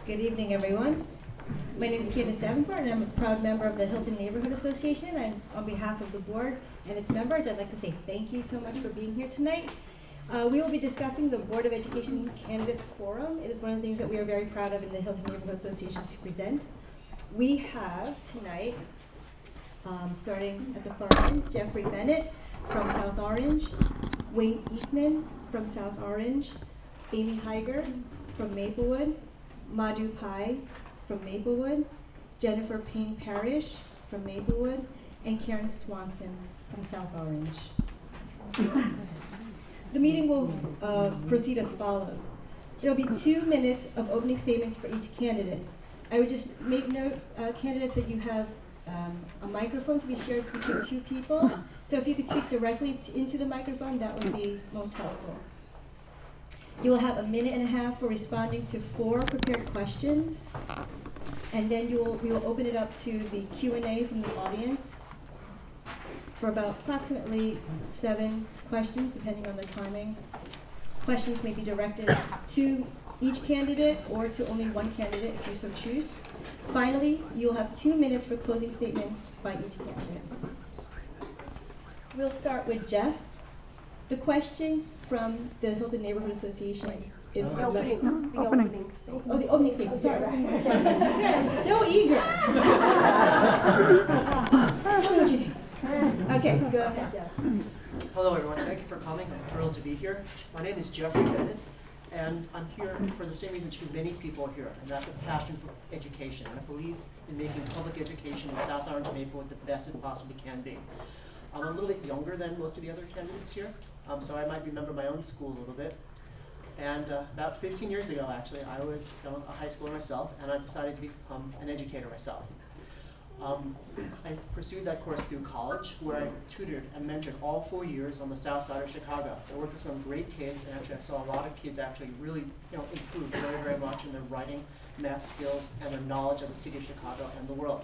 Good evening, everyone. My name is Candace Davenport, and I'm a proud member of the Hilton Neighborhood Association. And on behalf of the board and its members, I'd like to say thank you so much for being here tonight. We will be discussing the Board of Education Candidates Forum. It is one of the things that we are very proud of in the Hilton Neighborhood Association to present. We have tonight, starting at the far end, Jeffrey Bennett from South Orange, Wayne Eastman from South Orange, Amy Heiger from Maplewood, Madhu Pai from Maplewood, Jennifer Payne Parrish from Maplewood, and Karen Swanson from South Orange. The meeting will proceed as follows. There will be 2 minutes of opening statements for each candidate. I would just make note, candidates, that you have a microphone to be shared between 2 people. So if you could speak directly into the microphone, that would be most helpful. You will have 1.5 minutes for responding to 4 prepared questions, and then we will open it up to the Q&A from the audience for about approximately 7 questions, depending on the timing. Questions may be directed to each candidate or to only one candidate if you so choose. Finally, you'll have 2 minutes for closing statements by each candidate. We'll start with Jeff. The question from the Hilton Neighborhood Association is the opening statement. Oh, the opening statement, sorry. I'm so eager. Tell me what you think. Okay, go ahead, Jeff. Hello, everyone. Thank you for coming. I'm thrilled to be here. My name is Jeffrey Bennett, and I'm here for the same reasons many people are here, and that's a passion for education. And I believe in making public education in South Orange and Maplewood the best it possibly can be. I'm a little bit younger than most of the other candidates here, so I might remember my own school a little bit. And about 15 years ago, actually, I was a high schooler myself, and I decided to become an educator myself. I pursued that course through college, where I tutored and mentored all 4 years on the south side of Chicago. I worked with some great kids, and actually I saw a lot of kids actually really improve very, very much in their writing, math skills, and their knowledge of the city of Chicago and the world.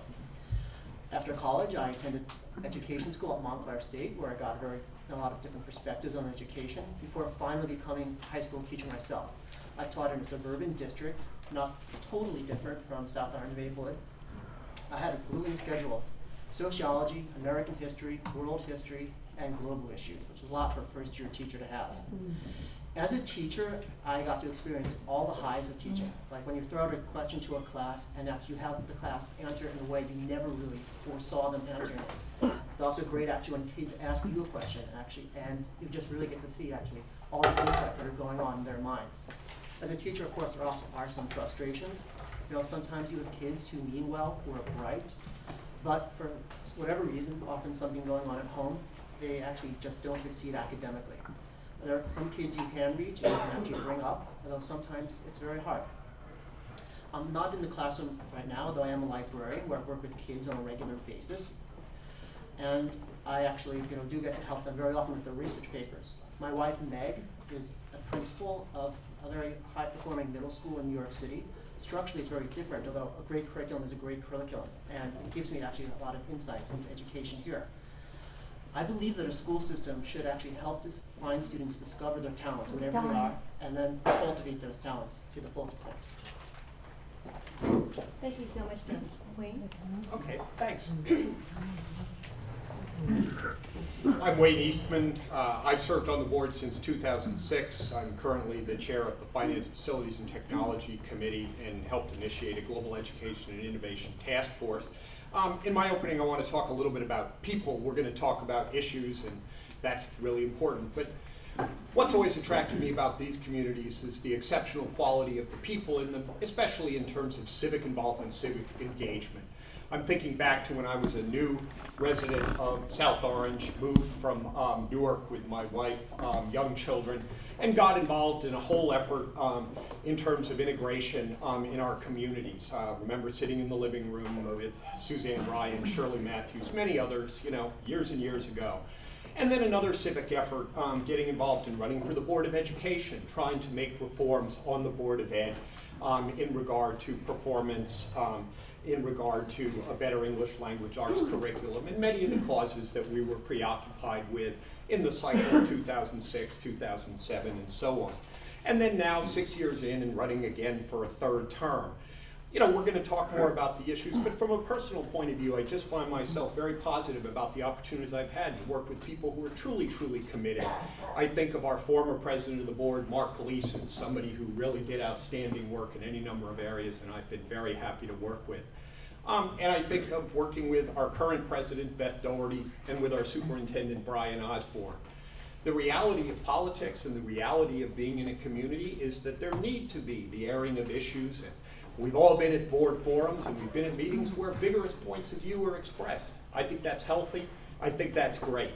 After college, I attended education school at Montclair State, where I got a lot of different perspectives on education before finally becoming a high school teacher myself. I taught in a suburban district, not totally different from South Orange Maplewood. I had a grueling schedule of sociology, American history, world history, and global issues, which is a lot for a first-year teacher to have. As a teacher, I got to experience all the highs of teaching, like when you throw out a question to a class and actually have the class answer it in a way you never really foresaw them answering it. It's also great actually when kids ask you a question actually, and you just really get to see actually all the insights that are going on in their minds. As a teacher, of course, there also are some frustrations. Sometimes you have kids who mean well, who are bright, but for whatever reason, often something going on at home, they actually just don't succeed academically. There are some kids you can reach and you can actually bring up, although sometimes it's very hard. I'm not in the classroom right now, though I am a librarian where I work with kids on a regular basis. And I actually do get to help them very often with their research papers. My wife, Meg, is a principal of a very high-performing middle school in New York City. Structurally, it's very different, although a great curriculum is a great curriculum, and it gives me actually a lot of insights into education here. I believe that a school system should actually help find students discover their talents, whatever they are, and then cultivate those talents to the full extent. Thank you so much, Jeff. Wayne? Okay, thanks. I'm Wayne Eastman. I've served on the board since 2006. I'm currently the chair of the Finance, Facilities, and Technology Committee and helped initiate a Global Education and Innovation Task Force. In my opening, I want to talk a little bit about people. We're going to talk about issues, and that's really important. But what's always attracted me about these communities is the exceptional quality of the people in them, especially in terms of civic involvement, civic engagement. I'm thinking back to when I was a new resident of South Orange, moved from Newark with my wife, young children, and got involved in a whole effort in terms of integration in our communities. Remember sitting in the living room with Suzanne Ryan, Shirley Matthews, many others, years and years ago. And then another civic effort, getting involved in running for the Board of Education, trying to make reforms on the Board of Ed in regard to performance, in regard to a better English language arts curriculum, and many of the causes that we were preoccupied with in the cycle of 2006, 2007, and so on. and then now 6 years in and running again for a third term. You know, we're going to talk more about the issues, but from a personal point of view, I just find myself very positive about the opportunities I've had to work with people who are truly, truly committed. I think of our former president of the board, Mark Gleason, somebody who really did outstanding work in any number of areas, and I've been very happy to work with. And I think of working with our current president, Beth Doherty, and with our superintendent, Brian Osborne. The reality of politics and the reality of being in a community is that there need to be the airing of issues, and we've all been at board forums and we've been at meetings where vigorous points of view are expressed. I think that's healthy. I think that's great.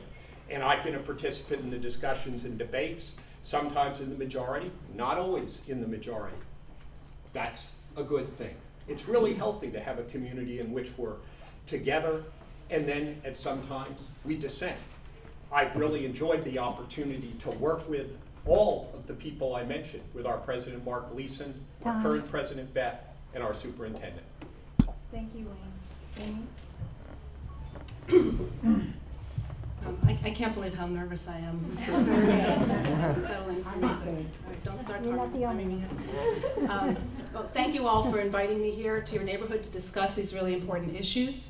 And I've been a participant in the discussions and debates, sometimes in the majority, not always in the majority. That's a good thing. It's really healthy to have a community in which we're together and then at some times we dissent. I've really enjoyed the opportunity to work with all of the people I mentioned, with our president, Mark Gleason, our current president, Beth, and our superintendent. Thank you, Wayne. Amy? I can't believe how nervous I am. This is very settling for me. All right, don't start You're not talking the about only me. Well, thank you all for inviting me here to your neighborhood to discuss these really important issues.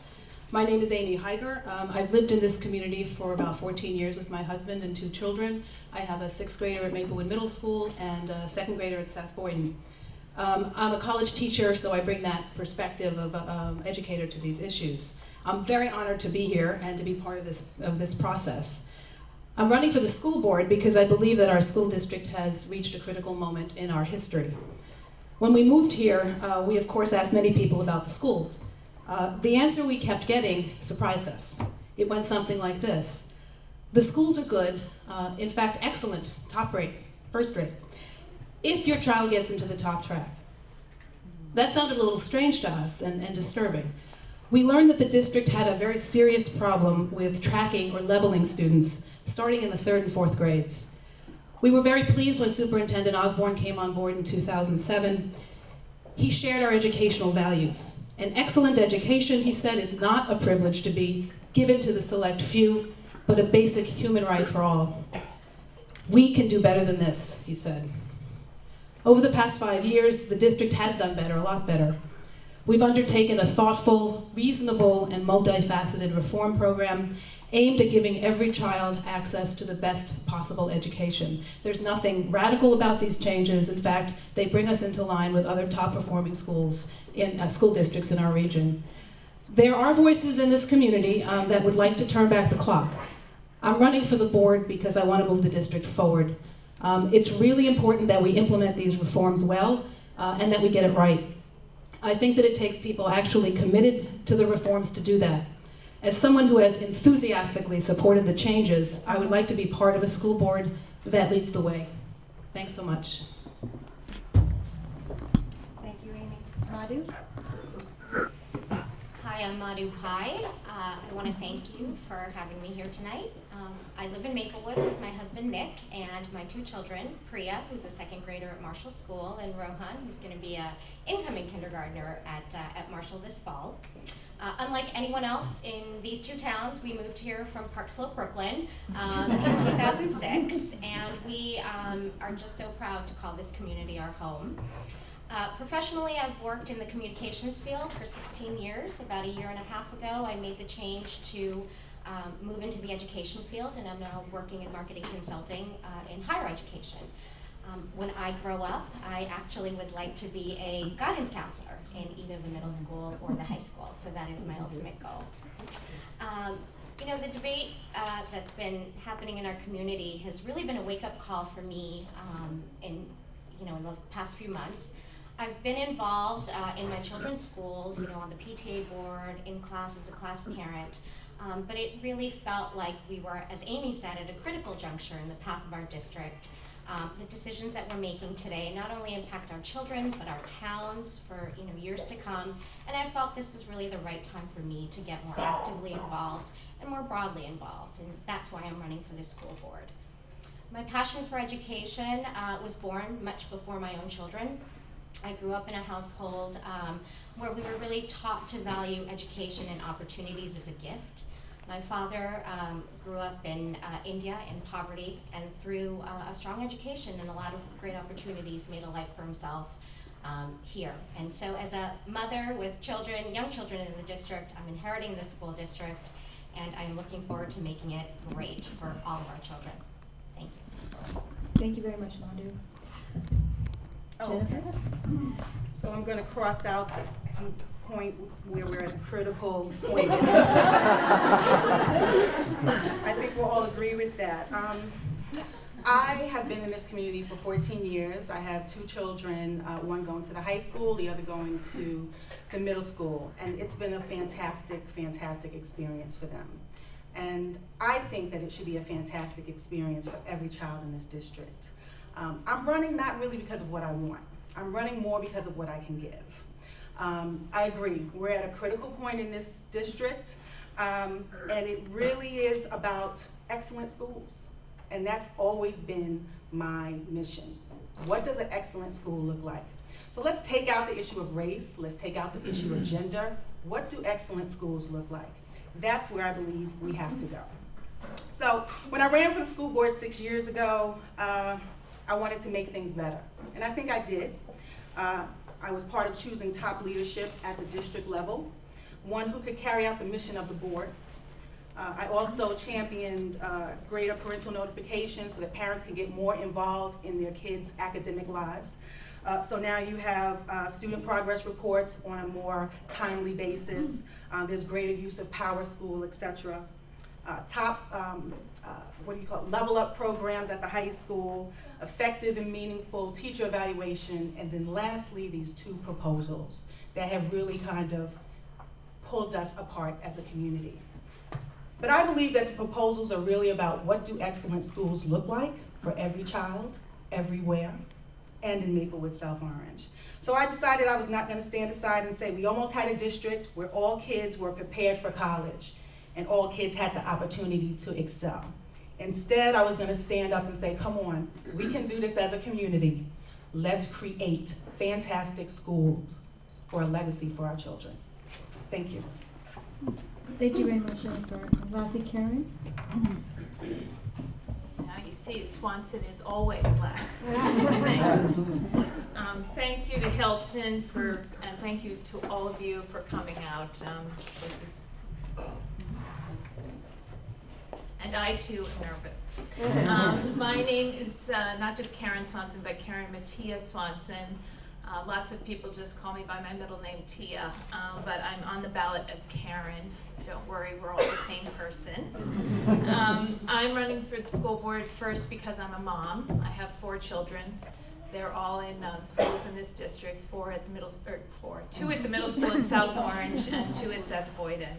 My name is Amy Heiger. I've lived in this community for about 14 years with my husband and 2 children. I have a 6th grader at Maplewood Middle School and a 2nd grader at South Boynton. I'm a college teacher, so I bring that perspective of an educator to these issues. I'm very honored to be here and to be part of this process. I'm running for the school board because I believe that our school district has reached a critical moment in our history. When we moved here, we of course asked many people about the schools. The answer we kept getting surprised us. It went something like this. The schools are good, in fact excellent, top rate, first rate, if your child gets into the top track. That sounded a little strange to us and disturbing. We learned that the district had a very serious problem with tracking or leveling students starting in the 3rd and 4th grades. We were very pleased when Superintendent Osborne came on board in 2007. He shared our educational values. An excellent education, he said, is not a privilege to be given to the select few, but a basic human right for all. We can do better than this, he said. Over the past 5 years, the district has done better, a lot better. We've undertaken a thoughtful, reasonable, and multifaceted reform program aimed at giving every child access to the best possible education. There's nothing radical about these changes. In fact, they bring us into line with other top-performing schools in school districts in our region. There are voices in this community that would like to turn back the clock. I'm running for the board because I want to move the district forward. It's really important that we implement these reforms well and that we get it right. I think that it takes people actually committed to the reforms to do that. As someone who has enthusiastically supported the changes, I would like to be part of a school board that leads the way. Thanks so much. Thank you, Amy. Madhu? Hi, I'm Madhu Pai. I want to thank you for having me here tonight. I live in Maplewood with my husband Nick and my 2 children, Priya, who's a 2nd grader at Marshall School, and Rohan, who's going to be an incoming kindergartner at Marshall this fall. Unlike anyone else in these 2 towns, we moved here from Park Slope, Brooklyn in 2006, and we are just so proud to call this community our home. Professionally, I've worked in the communications field for 16 years. About a year and a half ago, I made the change to move into the education field, and I'm now working in marketing consulting in higher education. When I grow up, I actually would like to be a guidance counselor in either the middle school or the high school, so that is my ultimate goal. You know, the debate that's been happening in our community has really been a wake-up call for me in the past few months. I've been involved in my children's schools, on the PTA board, in class as a class parent, but it really felt like we were, as Amy said, at a critical juncture in the path of our district. The decisions that we're making today not only impact our children, but our towns for years to come, and I felt this was really the right time for me to get more actively involved and more broadly involved, and that's why I'm running for the school board. My passion for education was born much before my own children. I grew up in a household where we were really taught to value education and opportunities as a gift. My father grew up in India in poverty, and through a strong education and a lot of great opportunities, made a life for himself here. And so as a mother with children, young children in the district, I'm inheriting this school district, and I'm looking forward to making it great for all of our children. Thank you. Thank you very much, Madhu. Oh, Jennifer? so I'm going to cross out the point where we're at a critical point. I think we'll all agree with that. I have been in this community for 14 years. I have 2 children, one going to the high school, the other going to the middle school. And it's been a fantastic, fantastic experience for them. And I think that it should be a fantastic experience for every child in this district. I'm running not really because of what I want. I'm running more because of what I can give. I agree, we're at a critical point in this district, and it really is about excellent schools. And that's always been my mission. What does an excellent school look like? So let's take out the issue of race, let's take out the issue of gender. What do excellent schools look like? That's where I believe we have to go. So when I ran for the school board 6 years ago, I wanted to make things better. And I think I did. I was part of choosing top leadership at the district level, one who could carry out the mission of the board. I also championed greater parental notification so that parents can get more involved in their kids' academic lives. So now you have student progress reports on a more timely basis. There's greater use of Power School, etc. Top, level up programs at the high school, effective and meaningful teacher evaluation, and then lastly, these 2 proposals that have really kind of pulled us apart as a community. But I believe that the proposals are really about what do excellent schools look like for every child, everywhere, and in Maplewood, South Orange. So I decided I was not going to stand aside and say we almost had a district where all kids were prepared for college and all kids had the opportunity to excel. Instead, I was going to stand up and say, come on, we can do this as a community. Let's create fantastic schools for a legacy for our children. Thank you. Thank you very much, Jennifer. And lastly, Karen? Now you see, Swanson is always last. Thank you to Hilton and thank you to all of you for coming out. And I too am nervous. My name is not just Karen Swanson, but Karen Mattia Swanson. Lots of people just call me by my middle name, Tia, but I'm on the ballot as Karen. Don't worry, we're all the same person. I'm running for the school board first because I'm a mom. I have 4 children. They're all in schools in this district, 2 at the middle school in South Orange and 2 at Seth Boyden.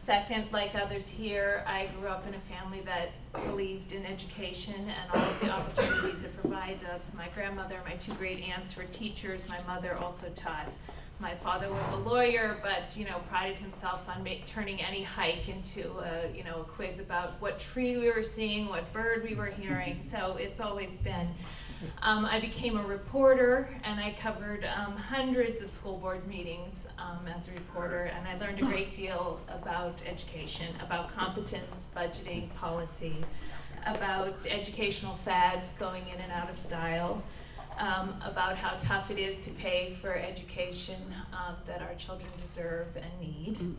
Second, like others here, I grew up in a family that believed in education and all of the opportunities it provides us. My grandmother, my 2 great aunts were teachers. My mother also taught. My father was a lawyer, but prided himself on turning any hike into a quiz about what tree we were seeing, what bird we were hearing. So it's always been. I became a reporter, and I covered hundreds of school board meetings as a reporter, and I learned a great deal about education, about competence, budgeting, policy, about educational fads going in and out of style, about how tough it is to pay for education that our children deserve and need.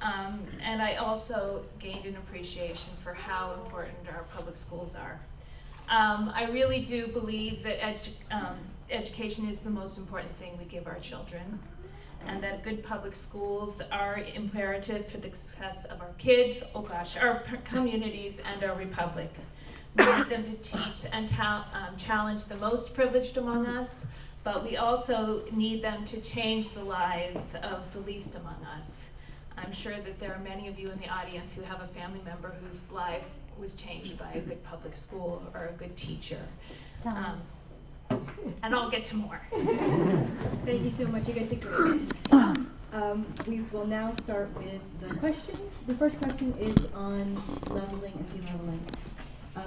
And I also gained an appreciation for how important our public schools are. I really do believe that education is the most important thing we give our children, and that good public schools are imperative for the success of our kids, our communities, and our republic. We need them to teach and challenge the most privileged among us, but we also need them to change the lives of the least among us. I'm sure that there are many of you in the audience who have a family member whose life was changed by a good public school or a good teacher. And I'll get to more. Thank you so much. You get to go. We will now start with the questions. The first question is on leveling and deleveling.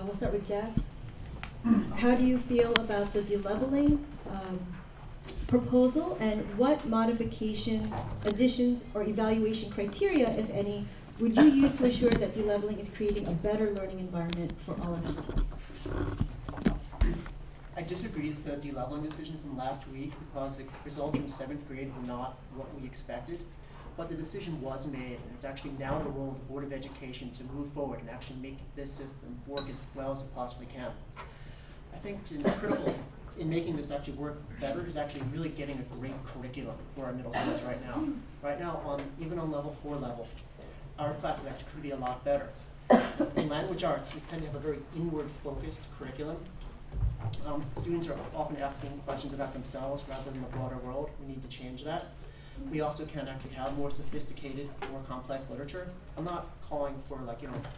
We'll start with Jeff. How do you feel about the deleveling? proposal, and what modifications, additions, or evaluation criteria, if any, would you use to assure that de-leveling is creating a better learning environment for all of you? I disagree with the de-leveling decision from last week because the results from 7th grade were not what we expected. But the decision was made, and it's actually now the role of the Board of Education to move forward and actually make this system work as well as it possibly can. I think critical in making this actually work better is actually really getting a great curriculum for our middle schools right now. Right now, even on level 4 level, our classes actually could be a lot better. In language arts, we tend to have a very inward-focused curriculum. Students are often asking questions about themselves rather than the broader world. We need to change that. We also can actually have more sophisticated, more complex literature. I'm not calling for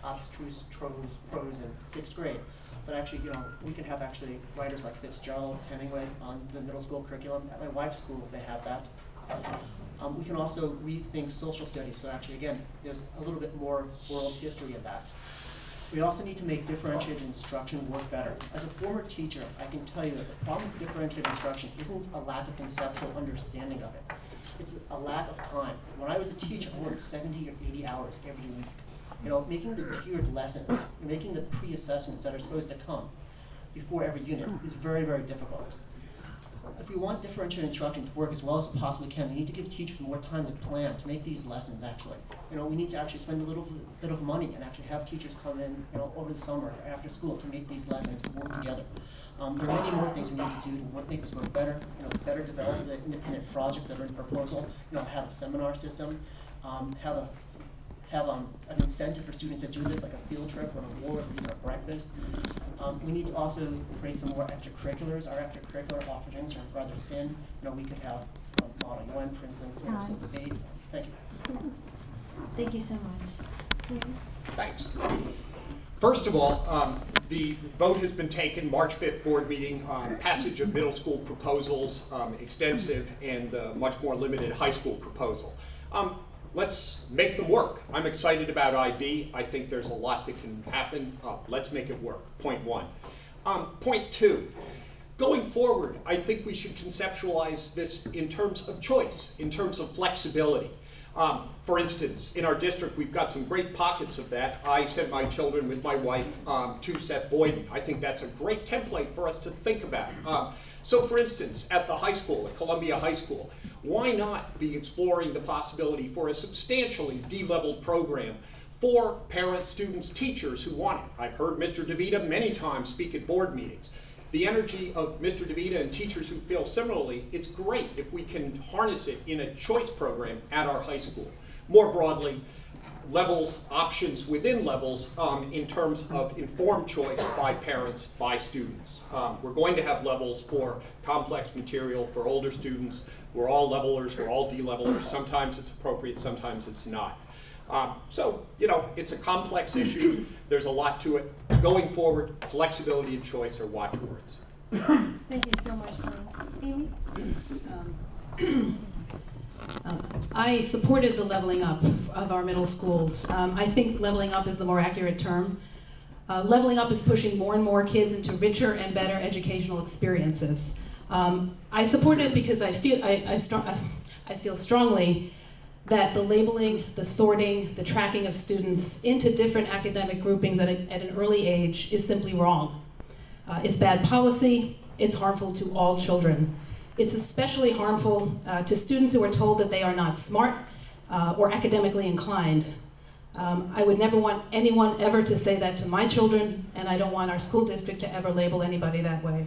abstruse prose in 6th grade, but actually, we can have actually writers like Fitzgerald, Hemingway on the middle school curriculum. At my wife's school, they have that. We can also rethink social studies. So actually, again, there's a little bit more world history in that. We also need to make differentiated instruction work better. As a former teacher, I can tell you that the problem with differentiated instruction isn't a lack of conceptual understanding of it. It's a lack of time. When I was a teacher, I worked 70 or 80 hours every week. Making the tiered lessons, making the pre-assessments that are supposed to come before every unit is very, very difficult. If we want differentiated instruction to work as well as it possibly can, we need to give teachers more time to plan, to make these lessons actually. We need to actually spend a little bit of money and actually have teachers come in, over the summer or after school to make these lessons work together. There are many more things we need to do to make this work better. Better develop the independent projects that are in the proposal. Have a seminar system, have an incentive for students to do this, like a field trip or an award, or even a breakfast. We need to also create some more extracurriculars. Our extracurricular offerings are rather thin. We could have Model UN, for instance, middle school debate. Thank you. Thank you so much. Thanks. First of all, the vote has been taken, March 5th board meeting, passage of middle school proposals, extensive and much more limited high school proposal. Let's make them work. I'm excited about IB. I think there's a lot that can happen. Let's make it work, point one. Point two, going forward, I think we should conceptualize this in terms of choice, in terms of flexibility. For instance, in our district, we've got some great pockets of that. I sent my children with my wife to Seth Boyden. I think that's a great template for us to think about. So for instance, at the high school, at Columbia High School, why not be exploring the possibility for a substantially de-leveled program for parents, students, teachers who want it? I've heard Mr. DeVita many times speak at board meetings. The energy of Mr. DeVita and teachers who feel similarly, it's great if we can harness it in a choice program at our high school. More broadly, levels, options within levels in terms of informed choice by parents, by students. We're going to have levels for complex material for older students. We're all levelers, we're all de-levelers. Sometimes it's appropriate, sometimes it's not. So, it's a complex issue. There's a lot to it. Going forward, flexibility and choice are watchwords. Thank you so much, Amy. I supported the leveling up of our middle schools. I think leveling up is the more accurate term. Leveling up is pushing more and more kids into richer and better educational experiences. I support it because I feel strongly that the labeling, the sorting, the tracking of students into different academic groupings at an early age is simply wrong. It's bad policy, it's harmful to all children. It's especially harmful to students who are told that they are not smart or academically inclined. I would never want anyone ever to say that to my children, and I don't want our school district to ever label anybody that way.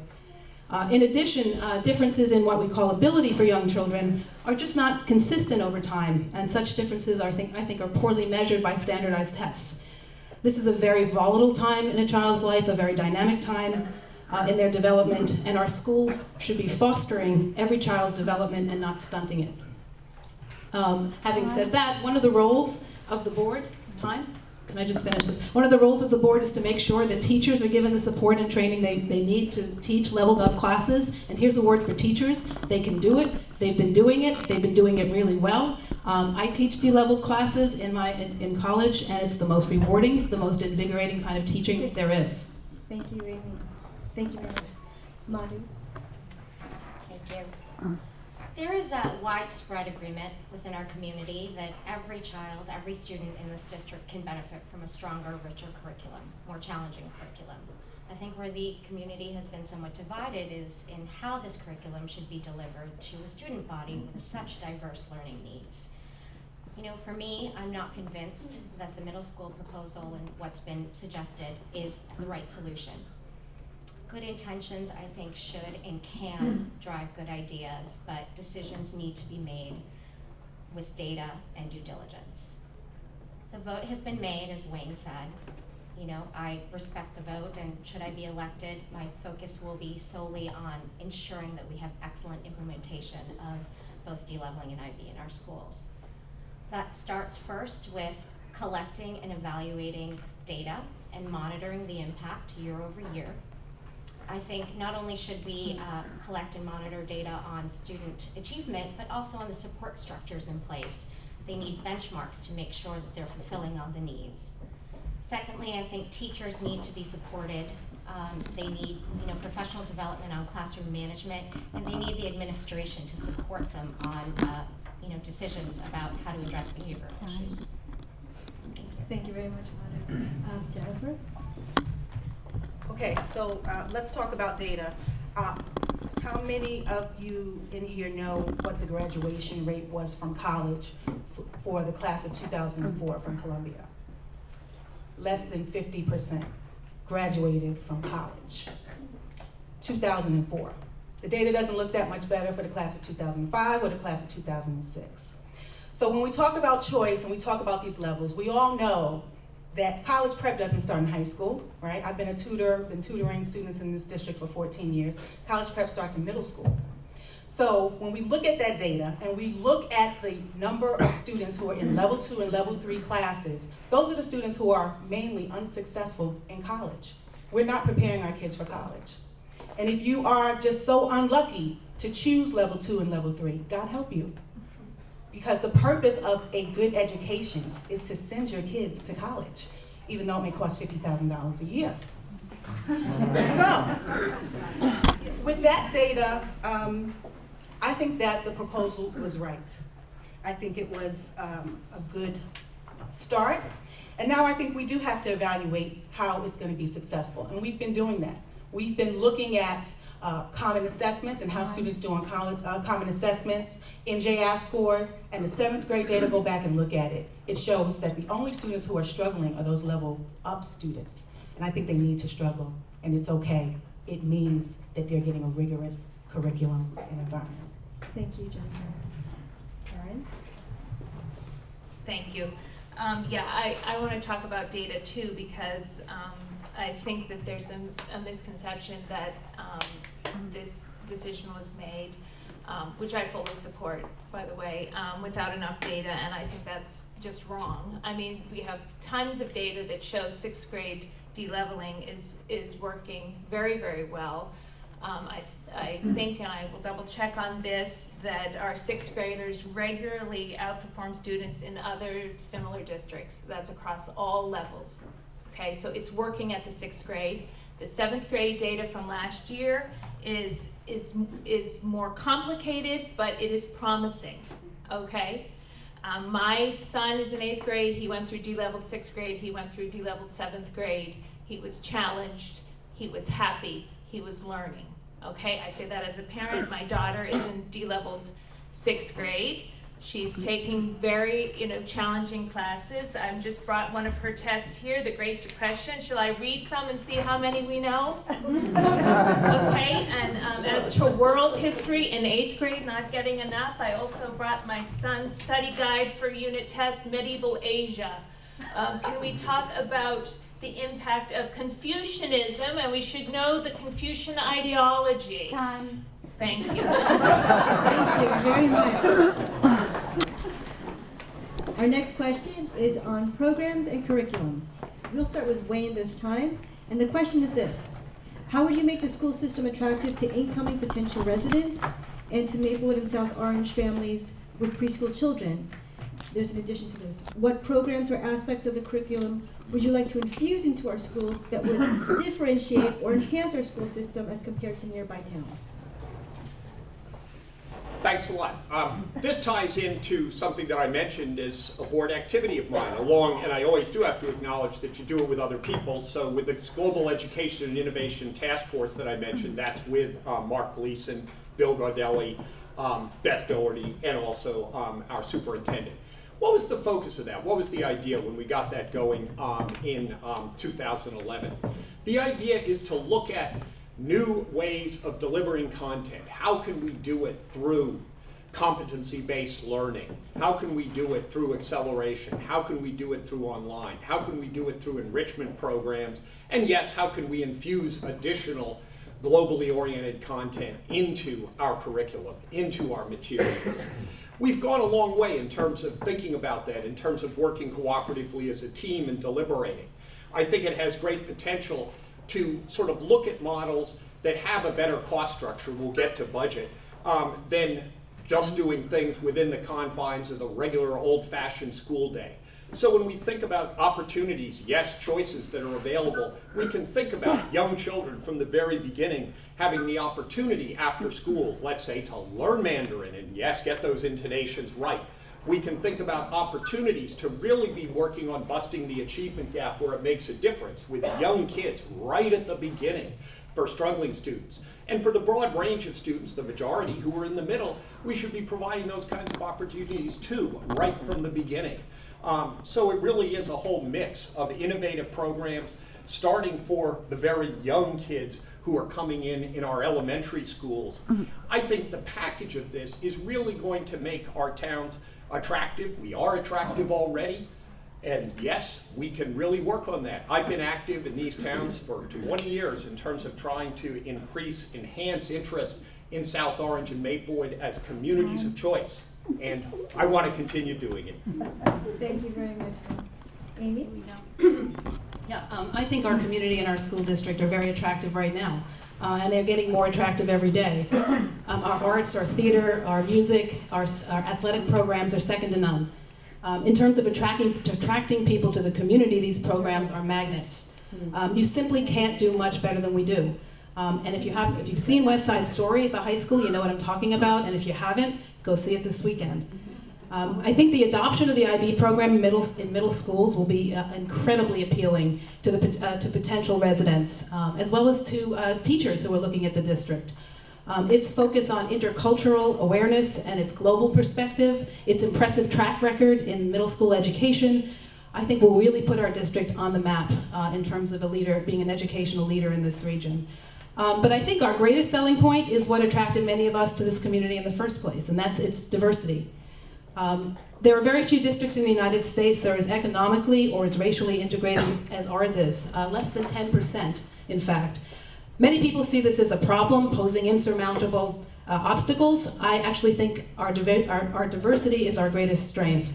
In addition, differences in what we call ability for young children are just not consistent over time, and such differences I think are poorly measured by standardized tests. This is a very volatile time in a child's life, a very dynamic time in their development, and our schools should be fostering every child's development and not stunting it. Having said that, one of the roles of the board, can I just finish this? One of the roles of the board is to make sure that teachers are given the support and training they need to teach leveled up classes. And here's a word for teachers: they can do it. They've been doing it. They've been doing it really well. I teach de-leveled classes in college, and it's the most rewarding, the most invigorating kind of teaching there is. Thank you, Amy. Thank you very much. Madhu. Thank you. There is a widespread agreement within our community that every child, every student in this district can benefit from a stronger, richer curriculum, more challenging curriculum. I think where the community has been somewhat divided is in how this curriculum should be delivered to a student body with such diverse learning needs. You know, for me, I'm not convinced that the middle school proposal and what's been suggested is the right solution. Good intentions, I think, should and can drive good ideas, but decisions need to be made with data and due diligence. The vote has been made, as Wayne said. You know, I respect the vote, and should I be elected, my focus will be solely on ensuring that we have excellent implementation of both D-leveling and IB in our schools. That starts first with collecting and evaluating data and monitoring the impact year over year. I think not only should we collect and monitor data on student achievement, but also on the support structures in place. They need benchmarks to make sure that they're fulfilling all the needs. Secondly, I think teachers need to be supported. They need, you know, professional development on classroom management, and they need the administration to support them on, you know, decisions about how to address behavioral issues. Thank you very much, Mona. Jennifer? Okay, so let's talk about data. How many of you in here know what the graduation rate was from college for the class of 2004 from Columbia? Less than 50% graduated from college. 2004. The data doesn't look that much better for the class of 2005 or the class of 2006. So when we talk about choice and we talk about these levels, we all know that college prep doesn't start in high school, right? I've been a tutor, been tutoring students in this district for 14 years. College prep starts in middle school. So when we look at that data and we look at the number of students who are in level 2 and level 3 classes, those are the students who are mainly unsuccessful in college. We're not preparing our kids for college. And if you are just so unlucky to choose level 2 and level 3, God help you. Because the purpose of a good education is to send your kids to college, even though it may cost $50,000 a year. So, with that data, I think that the proposal was right. I think it was a good start. And now I think we do have to evaluate how it's going to be successful. And we've been doing that. We've been looking at common assessments and how students do on common assessments, NJI scores, and the 7th grade data, go back and look at it. It shows that the only students who are struggling are those level up students. And I think they need to struggle, and it's okay. It means that they're getting a rigorous curriculum and environment. Thank you, Jennifer. Karen? Thank you. Yeah, I want to talk about data too, because I think that there's a misconception that this decision was made, which I fully support, by the way, without enough data, and I think that's just wrong. I mean, we have tons of data that shows 6th grade de-leveling is working very, very well. I think, and I will double check on this, that our 6th graders regularly outperform students in other similar districts. That's across all levels. Okay, so it's working at the 6th grade. The 7th grade data from last year is more complicated, but it is promising. Okay, my son is in 8th grade. He went through D-leveled 6th grade. He went through D-leveled 7th grade. He was challenged. He was happy. He was learning. Okay, I say that as a parent. My daughter is in D-leveled 6th grade. She's taking very, challenging classes. I've just brought one of her tests here, the Great Depression. Shall I read some and see how many we know? Okay, and as to world history in 8th grade, not getting enough, I also brought my son's study guide for unit test, Medieval Asia. Can we talk about the impact of Confucianism? And we should know the Confucian ideology. Time. Thank you. Thank you very much. Our next question is on programs and curriculum. We'll start with Wayne this time. And the question is this: how would you make the school system attractive to incoming potential residents and to Maplewood and South Orange families with preschool children? There's an addition to this. What programs or aspects of the curriculum would you like to infuse into our schools that would differentiate or enhance our school system as compared to nearby towns? Thanks a lot. This ties into something that I mentioned as a board activity of mine, and I always do have to acknowledge that you do it with other people. So with this Global Education and Innovation Task Force that I mentioned, that's with Mark Gleason, Bill Gaudelli, Beth Doherty, and also our superintendent. What was the focus of that? What was the idea when we got that going in 2011? The idea is to look at new ways of delivering content. How can we do it through competency-based learning? How can we do it through acceleration? How can we do it through online? How can we do it through enrichment programs? And yes, how can we infuse additional globally oriented content into our curriculum, into our materials? We've gone a long way in terms of thinking about that, in terms of working cooperatively as a team and deliberating. I think it has great potential to sort of look at models that have a better cost structure, we'll get to budget, than just doing things within the confines of the regular old-fashioned school day. So when we think about opportunities, yes, choices that are available, we can think about young children from the very beginning having the opportunity after school, let's say, to learn Mandarin and yes, get those intonations right. We can think about opportunities to really be working on busting the achievement gap where it makes a difference with young kids right at the beginning for struggling students. And for the broad range of students, the majority who are in the middle, we should be providing those kinds of opportunities too, right from the beginning. So it really is a whole mix of innovative programs, starting for the very young kids who are coming in our elementary schools. I think the package of this is really going to make our towns attractive. We are attractive already, and yes, we can really work on that. I've been active in these towns for 20 years in terms of trying to enhance interest in South Orange and Maplewood as communities of choice, and I want to continue doing it. Thank you very much. Amy? Yeah, I think our community and our school district are very attractive right now, and they're getting more attractive every day. Our arts, our theater, our music, our athletic programs are second to none. In terms of attracting people to the community, these programs are magnets. You simply can't do much better than we do. And if you've seen West Side Story at the high school, you know what I'm talking about, and if you haven't, go see it this weekend. I think the adoption of the IB program in middle schools will be incredibly appealing to potential residents, as well as to teachers who are looking at the district. Its focus on intercultural awareness and its global perspective, its impressive track record in middle school education, I think will really put our district on the map in terms of being an educational leader in this region. But I think our greatest selling point is what attracted many of us to this community in the first place, and that's its diversity. There are very few districts in the United States that are as economically or as racially integrated as ours is, less than 10%, in fact. Many people see this as a problem, posing insurmountable obstacles. I actually think our diversity is our greatest strength.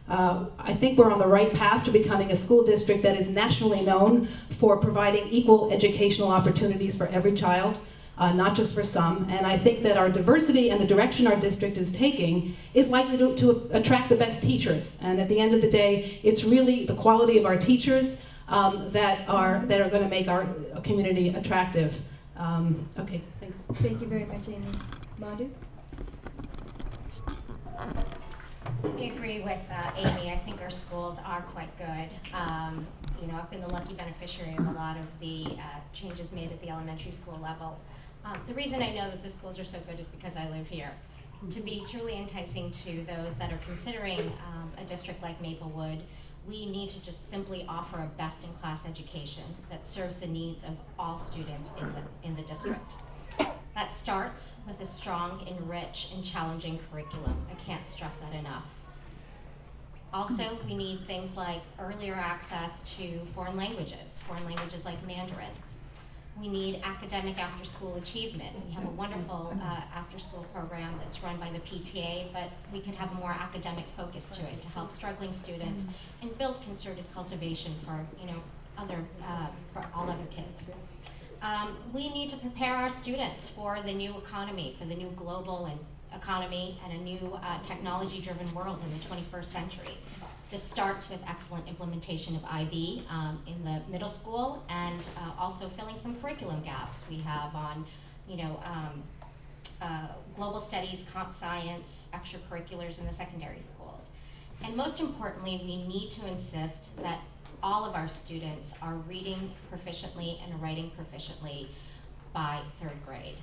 I think we're on the right path to becoming a school district that is nationally known for providing equal educational opportunities for every child, not just for some. And I think that our diversity and the direction our district is taking is likely to attract the best teachers. And at the end of the day, it's really the quality of our teachers that are going to make our community attractive. Okay, thanks. Thank you very much, Amy. Madhu? I agree with Amy. I think our schools are quite good. You know, I've been the lucky beneficiary of a lot of the changes made at the elementary school level. The reason I know that the schools are so good is because I live here. To be truly enticing to those that are considering a district like Maplewood, we need to just simply offer a best-in-class education that serves the needs of all students in the district. That starts with a strong, rich, and challenging curriculum. I can't stress that enough. Also, we need things like earlier access to foreign languages like Mandarin. We need academic after-school achievement. We have a wonderful after-school program that's run by the PTA, but we could have a more academic focus to it to help struggling students and build concerted cultivation for, for all other kids. We need to prepare our students for the new economy, for the new global economy and a new technology-driven world in the 21st century. This starts with excellent implementation of IB in the middle school and also filling some curriculum gaps we have on, global studies, comp science, extracurriculars in the secondary schools. And most importantly, we need to insist that all of our students are reading proficiently and writing proficiently by 3rd grade.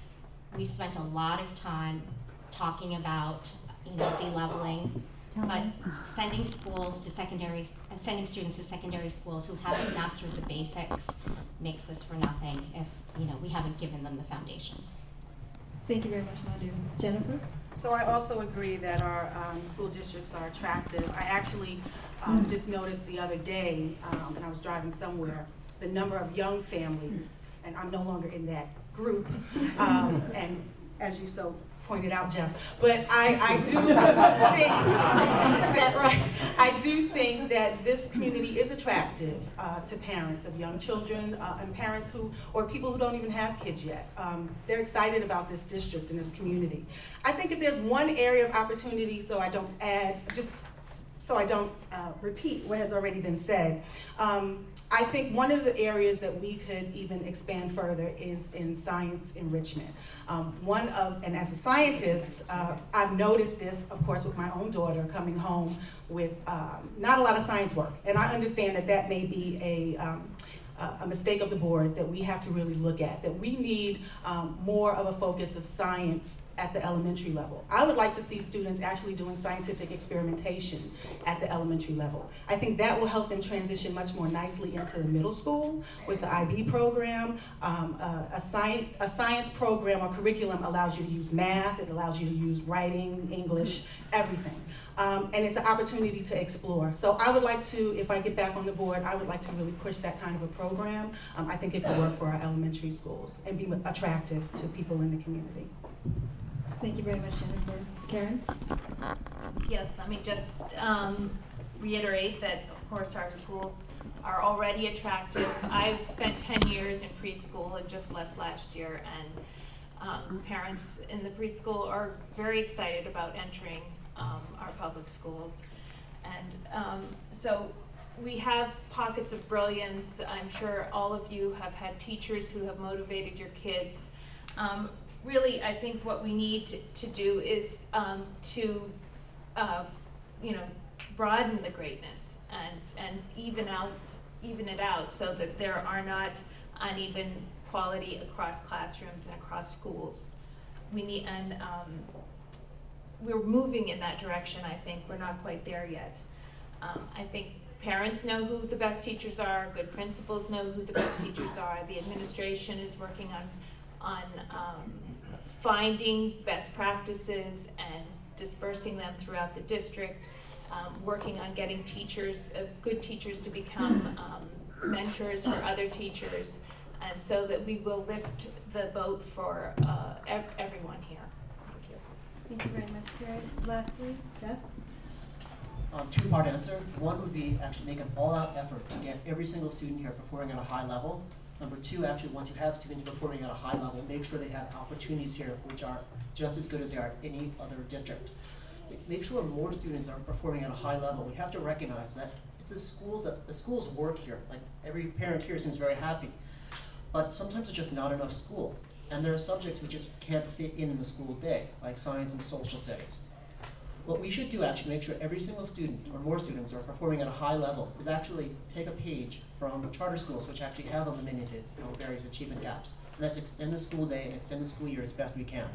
We've spent a lot of time talking about, de-leveling, but sending students to secondary schools who haven't mastered the basics makes this for nothing if, we haven't given them the foundation. Thank you very much, Madhu. Jennifer? So I also agree that our school districts are attractive. I actually just noticed the other day, when I was driving somewhere, the number of young families, and I'm no longer in that group, and as you so pointed out, Jeff, but I do think that, right, I do think that this community is attractive to parents of young children and parents or people who don't even have kids yet. They're excited about this district and this community. I think if there's one area of opportunity, so I don't repeat what has already been said, I think one of the areas that we could even expand further is in science enrichment. And as a scientist, I've noticed this, of course, with my own daughter coming home with not a lot of science work. And I understand that may be a mistake of the board that we have to really look at, that we need more of a focus of science at the elementary level. I would like to see students actually doing scientific experimentation at the elementary level. I think that will help them transition much more nicely into the middle school with the IB program. A science program or curriculum allows you to use math, it allows you to use writing, English, everything. And it's an opportunity to explore. So I would like to, if I get back on the board, I would like to really push that kind of a program. I think it could work for our elementary schools and be attractive to people in the community. Thank you very much, Jennifer. Karen? Yes, let me just reiterate that, of course, our schools are already attractive. I've spent 10 years in preschool and just left last year, and parents in the preschool are very excited about entering our public schools. And so we have pockets of brilliance. I'm sure all of you have had teachers who have motivated your kids. Really, I think what we need to do is to broaden the greatness and even it out so that there are not uneven quality across classrooms and across schools. We need, and we're moving in that direction. I think we're not quite there yet. I think parents know who the best teachers are. Good principals know who the best teachers are. The administration is working on finding best practices and dispersing them throughout the district, working on getting teachers, good teachers to become mentors for other teachers, and so that we will lift the boat for everyone here. Thank you. Thank you very much, Karen. Lastly, Jeff? Two-part answer. One would be actually make an all-out effort to get every single student here performing at a high level. Number two, actually, once you have students performing at a high level, make sure they have opportunities here which are just as good as they are in any other district. Make sure more students are performing at a high level. We have to recognize that it's the schools work here. Like, every parent here seems very happy. But sometimes it's just not enough school. And there are subjects we just can't fit in the school day, like science and social studies. What we should do, actually, make sure every single student, or more students, are performing at a high level, is actually take a page from charter schools, which actually have eliminated various achievement gaps. And let's extend the school day and extend the school year as best we can.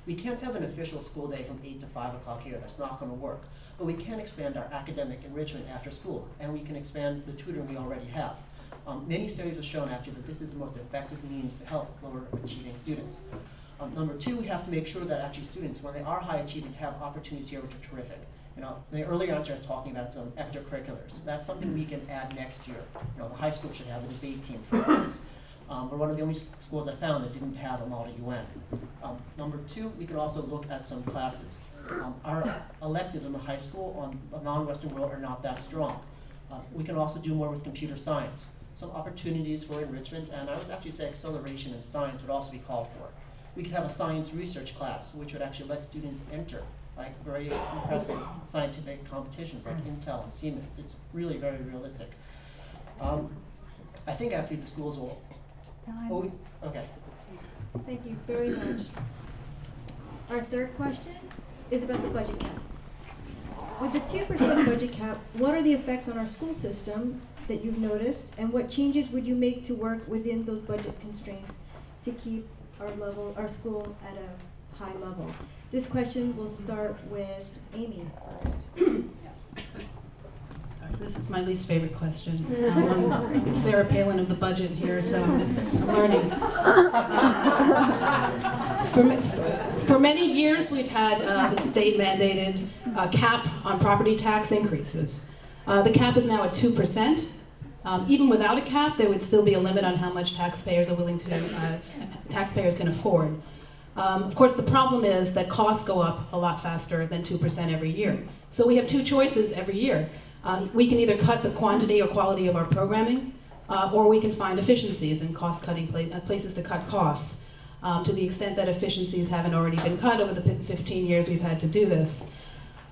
We can't have an official school day from 8 to 5 o'clock here. That's not going to work. But we can expand our academic enrichment after school, and we can expand the tutoring we already have. Many studies have shown, actually, that this is the most effective means to help lower achieving students. Number two, we have to make sure that actually students, when they are high achieving, have opportunities here which are terrific. The earlier answer I was talking about some extracurriculars. That's something we can add next year. The high school should have a debate team, for instance. We're one of the only schools I found that didn't have a model UN. Number two, we can also look at some classes. Our electives in the high school on the non-Western world are not that strong. We can also do more with computer science. Some opportunities for enrichment, and I would actually say acceleration in science would also be called for. We could have a science research class, which would actually let students enter like very impressive scientific competitions like Intel and Siemens. It's really very realistic. I think actually the schools will. Okay. Thank you very much. Our third question is about the budget cap. With the 2% budget cap, what are the effects on our school system that you've noticed, and what changes would you make to work within those budget constraints to keep our school at a high level? This question will start with Amy. This is my least favorite question. I'm Sarah Palin of the budget here, so I'm learning. For many years, we've had the state-mandated cap on property tax increases. The cap is now at 2%. Even without a cap, there would still be a limit on how much taxpayers can afford. Of course, the problem is that costs go up a lot faster than 2% every year. So we have two choices every year. We can either cut the quantity or quality of our programming, or we can find efficiencies and cost-cutting places to cut costs, to the extent that efficiencies haven't already been cut over the 15 years we've had to do this.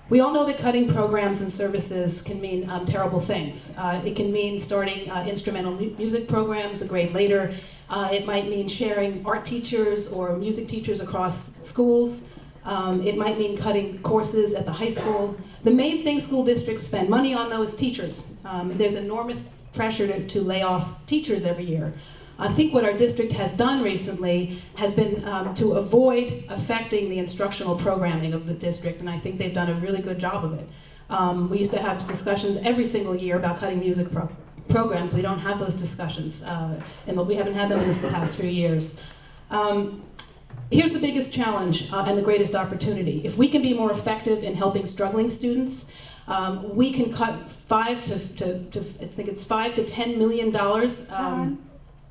We all know that cutting programs and services can mean terrible things. It can mean starting instrumental music programs a grade later. It might mean sharing art teachers or music teachers across schools. It might mean cutting courses at the high school. The main thing school districts spend money on, though, is teachers. There's enormous pressure to lay off teachers every year. I think what our district has done recently has been to avoid affecting the instructional programming of the district, and I think they've done a really good job of it. We used to have discussions every single year about cutting music programs. We don't have those discussions, and we haven't had them in the past few years. Here's the biggest challenge and the greatest opportunity. If we can be more effective in helping struggling students, we can cut I think it's $5 to $10 million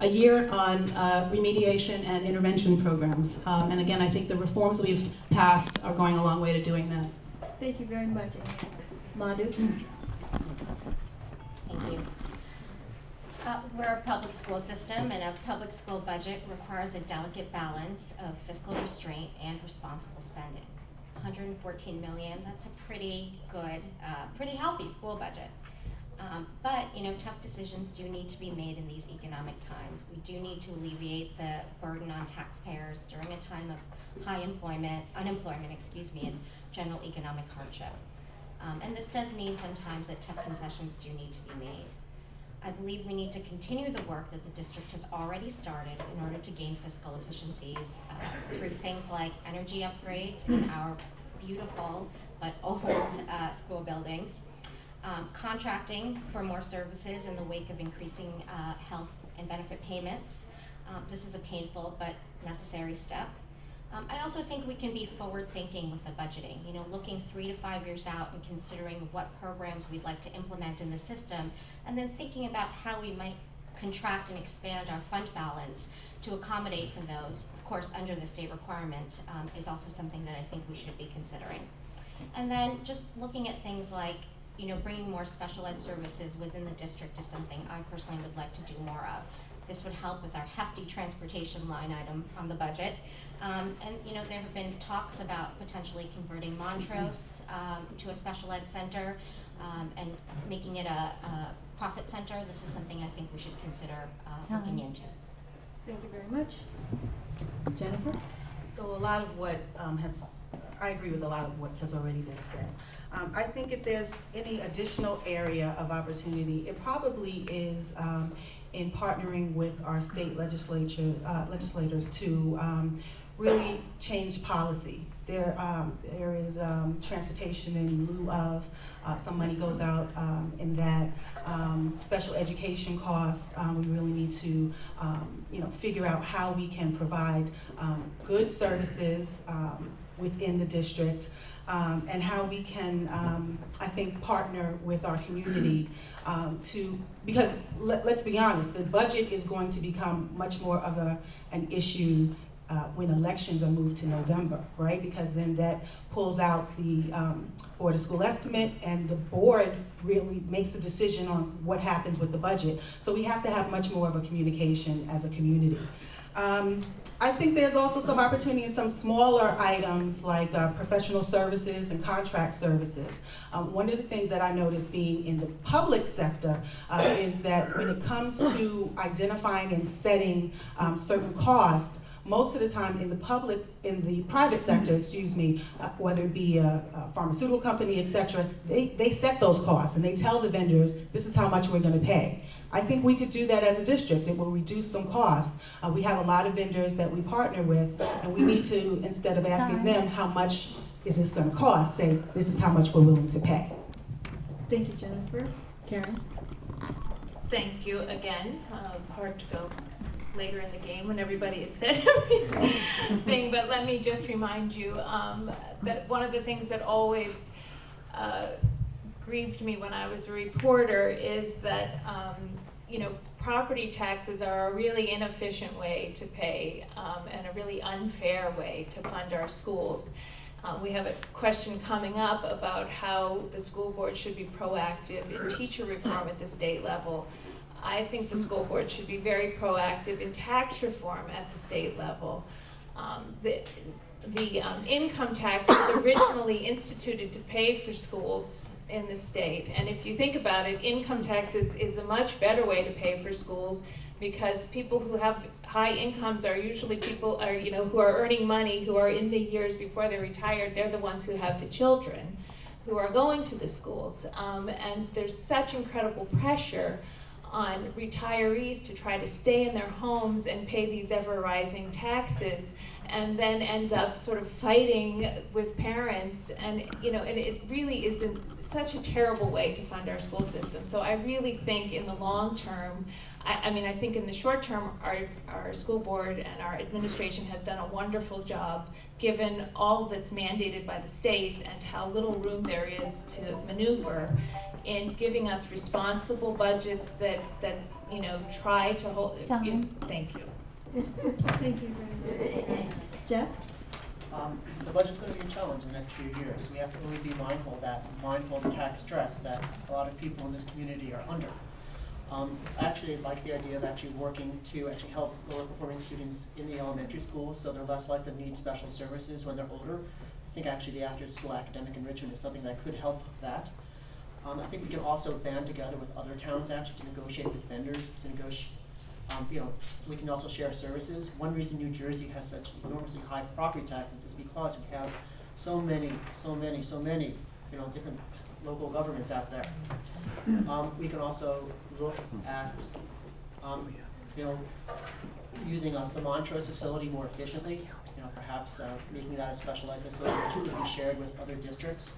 a year on remediation and intervention programs. And again, I think the reforms we've passed are going a long way to doing that. Thank you very much, Amy. Madhu? Thank you. We're a public school system, and a public school budget requires a delicate balance of fiscal restraint and responsible spending. $114 million, that's a pretty good, pretty healthy school budget. But, you know, tough decisions do need to be made in these economic times. We do need to alleviate the burden on taxpayers during a time of high unemployment, and general economic hardship. And this does mean sometimes that tough concessions do need to be made. I believe we need to continue the work that the district has already started in order to gain fiscal efficiencies through things like energy upgrades in our beautiful but old school buildings, contracting for more services in the wake of increasing health and benefit payments. This is a painful but necessary step. I also think we can be forward-thinking with the budgeting, you know, looking 3 to 5 years out and considering what programs we'd like to implement in the system, and then thinking about how we might contract and expand our fund balance to accommodate for those. Of course, under the state requirements is also something that I think we should be considering. And then just looking at things like, you know, bringing more special ed services within the district is something I personally would like to do more of. This would help with our hefty transportation line item on the budget. And you know, there have been talks about potentially converting Montrose to a special ed center and making it a profit center. This is something I think we should consider looking into. Thank you very much. Jennifer? So a lot of what I agree with a lot of what has already been said. I think if there's any additional area of opportunity, it probably is in partnering with our state legislators to really change policy. There is transportation in lieu of, some money goes out in that. Special education costs, we really need to you know, figure out how we can provide good services within the district, and how we can, I think, partner with our community because let's be honest, the budget is going to become much more of an issue when elections are moved to November, right? Because then that pulls out the Board of School estimate, and the board really makes the decision on what happens with the budget. So we have to have much more of a communication as a community. I think there's also some opportunity in some smaller items like professional services and contract services. One of the things that I noticed being in the public sector is that when it comes to identifying and setting certain costs, most of the time in the private sector, excuse me, whether it be a pharmaceutical company, etc., they set those costs and they tell the vendors, this is how much we're going to pay. I think we could do that as a district. It will reduce some costs. We have a lot of vendors that we partner with, and we need to, instead of asking them how much is this going to cost, say, this is how much we're willing to pay. Thank you, Jennifer. Karen? Thank you again. Hard to go later in the game when everybody has said everything, but let me just remind you that one of the things that always grieved me when I was a reporter is that property taxes are a really inefficient way to pay and a really unfair way to fund our schools. We have a question coming up about how the school board should be proactive in teacher reform at the state level. I think the school board should be very proactive in tax reform at the state level. The income tax was originally instituted to pay for schools in the state, and if you think about it, income tax is a much better way to pay for schools, because people who have high incomes are usually people who are earning money, who are in the years before they're retired. They're the ones who have the children who are going to the schools, and there's such incredible pressure on retirees to try to stay in their homes and pay these ever-rising taxes, and then end up sort of fighting with parents, and it really isn't such a terrible way to fund our school system. So I really think in the long term, I think in the short term, our school board and our administration has done a wonderful job, given all that's mandated by the state and how little room there is to maneuver, in giving us responsible budgets that try to hold. Thank you. Thank you very much. Jeff? The budget's going to be a challenge in the next few years. We have to really be mindful of the tax stress that a lot of people in this community are under. Actually, I like the idea of actually working to help lower performing students in the elementary schools, so they're less likely to need special services when they're older. I think actually the after school academic enrichment is something that could help that. I think we can also band together with other towns actually to negotiate with vendors, to negotiate. We can also share services. One reason New Jersey has such enormously high property taxes is because we have so many different local governments out there. We can also look at using the Montrose facility more efficiently. Perhaps making that a specialized facility which could be shared with other districts.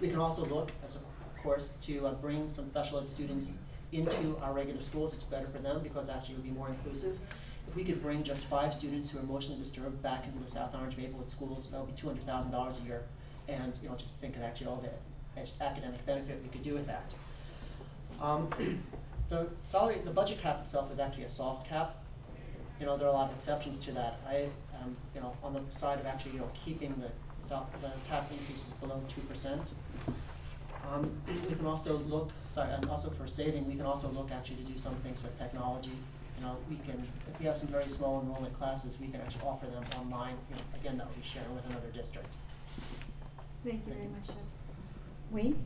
We can also look, of course, to bring some special ed students into our regular schools. It's better for them because actually it would be more inclusive. If we could bring just 5 students who are emotionally disturbed back into the South Orange Maplewood schools, that would be $200,000 a year. And just think of actually all the academic benefit we could do with that. The budget cap itself is actually a soft cap. There are a lot of exceptions to that. I am, on the side of actually, keeping the tax increases below 2%. We can also look, and also for saving, we can also look actually to do some things with technology. If we have some very small enrollment classes, we can actually offer them online. Again, that will be shared with another district. Thank you very much, Jeff. Wayne?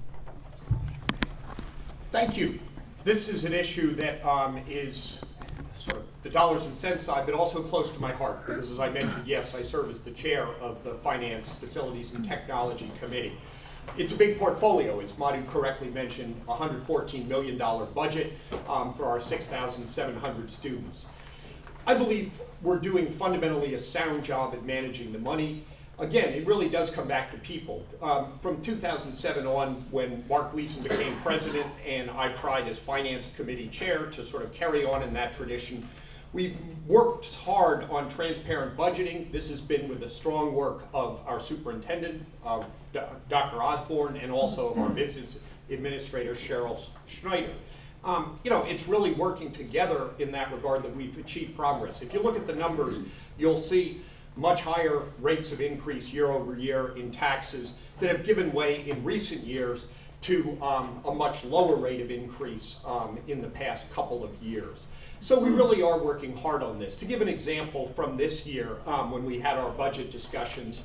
Thank you. This is an issue that is sort of the dollars and cents side, but also close to my heart, because as I mentioned, yes, I serve as the chair of the Finance, Facilities, and Technology Committee. It's a big portfolio. As Madhu correctly mentioned, $114 million budget for our 6,700 students. I believe we're doing fundamentally a sound job at managing the money. Again, it really does come back to people. From 2007 on, when Mark Gleason became president and I tried as Finance Committee chair to sort of carry on in that tradition, we've worked hard on transparent budgeting. This has been with the strong work of our superintendent, Dr. Osborne, and also of our business administrator, Cheryl Schneider. It's really working together in that regard that we've achieved progress. If you look at the numbers, you'll see much higher rates of increase year over year in taxes that have given way in recent years to a much lower rate of increase in the past couple of years. So we really are working hard on this. To give an example from this year, when we had our budget discussions,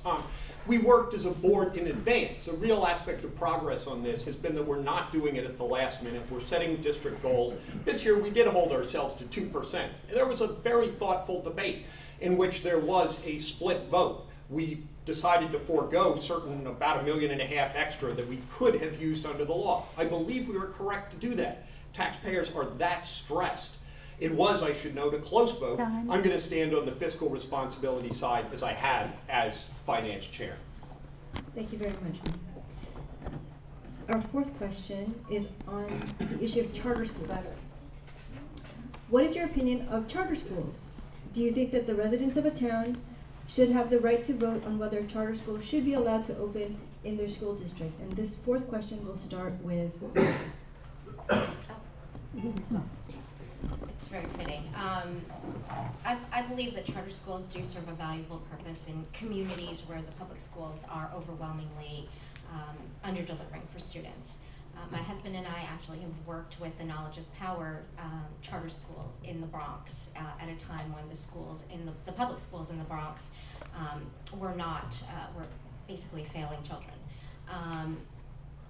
we worked as a board in advance. A real aspect of progress on this has been that we're not doing it at the last minute. We're setting district goals. This year we did hold ourselves to 2%. And there was a very thoughtful debate. in which there was a split vote. We decided to forego about $1.5 million extra that we could have used under the law. I believe we were correct to do that. Taxpayers are that stressed. It was, I should note, a close vote. I'm going to stand on the fiscal responsibility side as I have as finance chair. Thank you very much. Our fourth question is on the issue of charter schools. What is your opinion of charter schools? Do you think that the residents of a town should have the right to vote on whether charter schools should be allowed to open in their school district? And this fourth question will start with... It's very fitting. I believe that charter schools do serve a valuable purpose in communities where the public schools are overwhelmingly under-delivering for students. My husband and I actually have worked with the Knowledge is Power charter schools in the Bronx at a time when the schools in the public schools in the Bronx were basically failing children.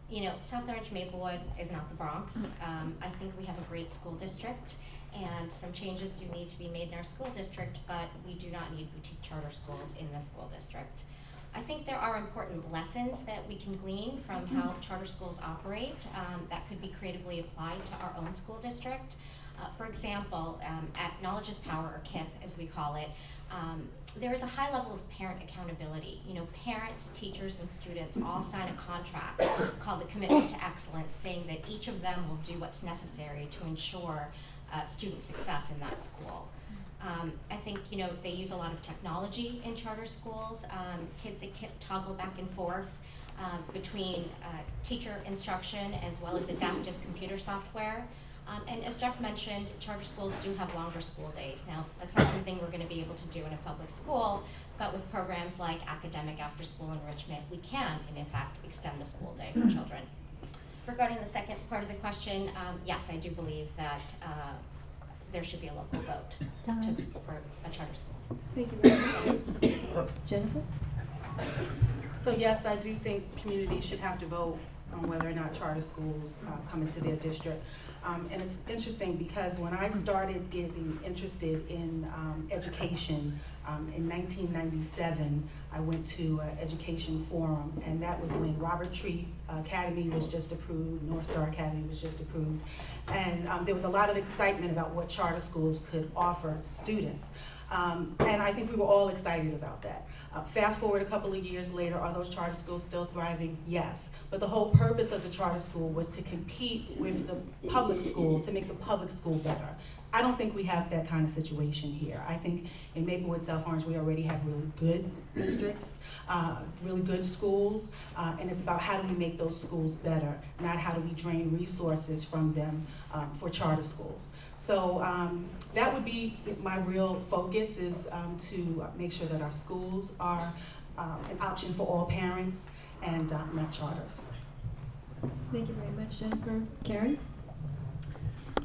You know, South Orange Maplewood is not the Bronx. I think we have a great school district, and some changes do need to be made in our school district, but we do not need boutique charter schools in the school district. I think there are important lessons that we can glean from how charter schools operate that could be creatively applied to our own school district. For example, at Knowledge is Power, or KIPP as we call it, there is a high level of parent accountability. You know, parents, teachers, and students all sign a contract called the Commitment to Excellence, saying that each of them will do what's necessary to ensure student success in that school. I think, you know, they use a lot of technology in charter schools. Kids at KIPP toggle back and forth between teacher instruction as well as adaptive computer software. And as Jeff mentioned, charter schools do have longer school days. Now, that's not something we're going to be able to do in a public school, but with programs like academic after-school enrichment, we can, and in fact, extend the school day for children. Regarding the second part of the question, yes, I do believe that there should be a local vote for a charter school. Thank you very much. Jennifer? So yes, I do think communities should have to vote on whether or not charter schools come into their district. And it's interesting because when I started getting interested in education in 1997, I went to an education forum, and that was when Robert Treat Academy was just approved, North Star Academy was just approved, and there was a lot of excitement about what charter schools could offer students. And I think we were all excited about that. Fast forward a couple of years later, are those charter schools still thriving? Yes. But the whole purpose of the charter school was to compete with the public school, to make the public school better. I don't think we have that kind of situation here. I think in Maplewood, South Orange, we already have really good districts, really good schools, and it's about how do we make those schools better, not how do we drain resources from them for charter schools. So that would be my real focus, is to make sure that our schools are an option for all parents and not charters. Thank you very much, Jennifer. Karen?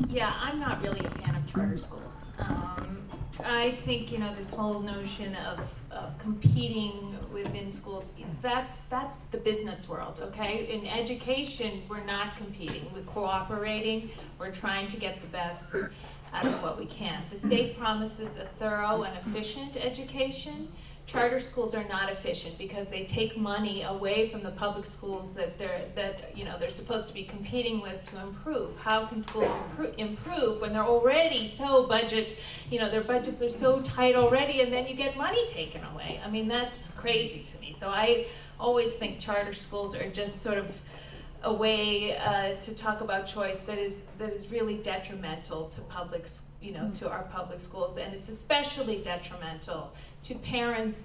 Yeah, I'm not really a fan of charter schools. I think, you know, this whole notion of competing within schools, that's the business world, okay? In education, we're not competing, we're cooperating, we're trying to get the best out of what we can. The state promises a thorough and efficient education. Charter schools are not efficient because they take money away from the public schools that they're supposed to be competing with to improve. How can schools improve when they're already so their budgets are so tight already, and then you get money taken away? I mean, that's crazy to me. So I always think charter schools are just sort of a way to talk about choice that is really detrimental to to our public schools, and it's especially detrimental to parents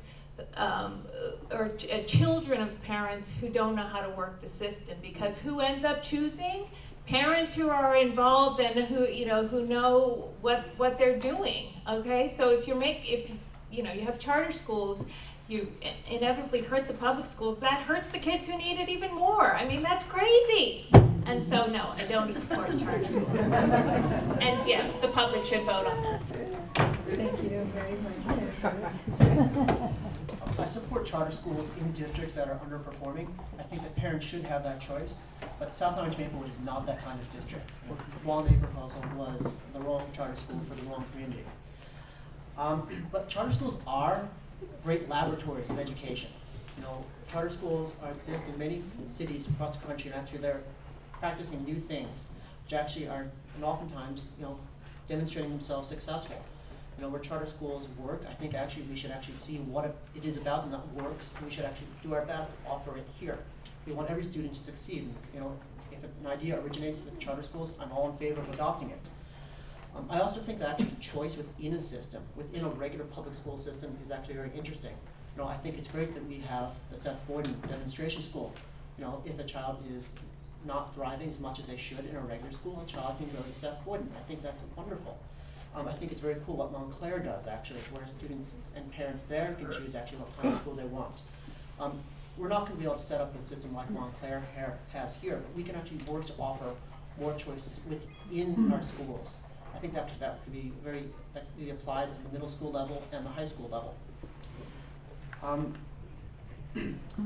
or children of parents who don't know how to work the system, because who ends up choosing? Parents who are involved and who know what they're doing. Okay, so if you have charter schools, you inevitably hurt the public schools. That hurts the kids who need it even more. I mean, that's crazy. And so, no, I don't support charter schools. And yes, the public should vote on that. Thank you very much. I support charter schools in districts that are underperforming. I think that parents should have that choice, but South Orange Maplewood is not that kind of district. The Wall Neighbor proposal was the wrong charter school for the wrong community. But charter schools are great laboratories of education. You know, charter schools exist in many cities across the country, and actually they're practicing new things, which actually are, and oftentimes, you know, demonstrating themselves successful. You know, where charter schools work, I think actually we should actually see what it is about them that works, and we should actually do our best to offer it here. We want every student to succeed. And, you know, if an idea originates with charter schools, I'm all in favor of adopting it. I also think that actually choice within a system, within a regular public school system, is actually very interesting. You know, I think it's great that we have the Seth Boyden demonstration school. You know, if a child is not thriving as much as they should in a regular school, a child can go to Seth Boyden. I think that's wonderful. I think it's very cool what Montclair does, actually, where students and parents there can choose actually what kind of school they want. We're not going to be able to set up a system like Montclair has here, but we can actually work to offer more choices within our schools. I think that could be that could be applied at the middle school level and the high school level.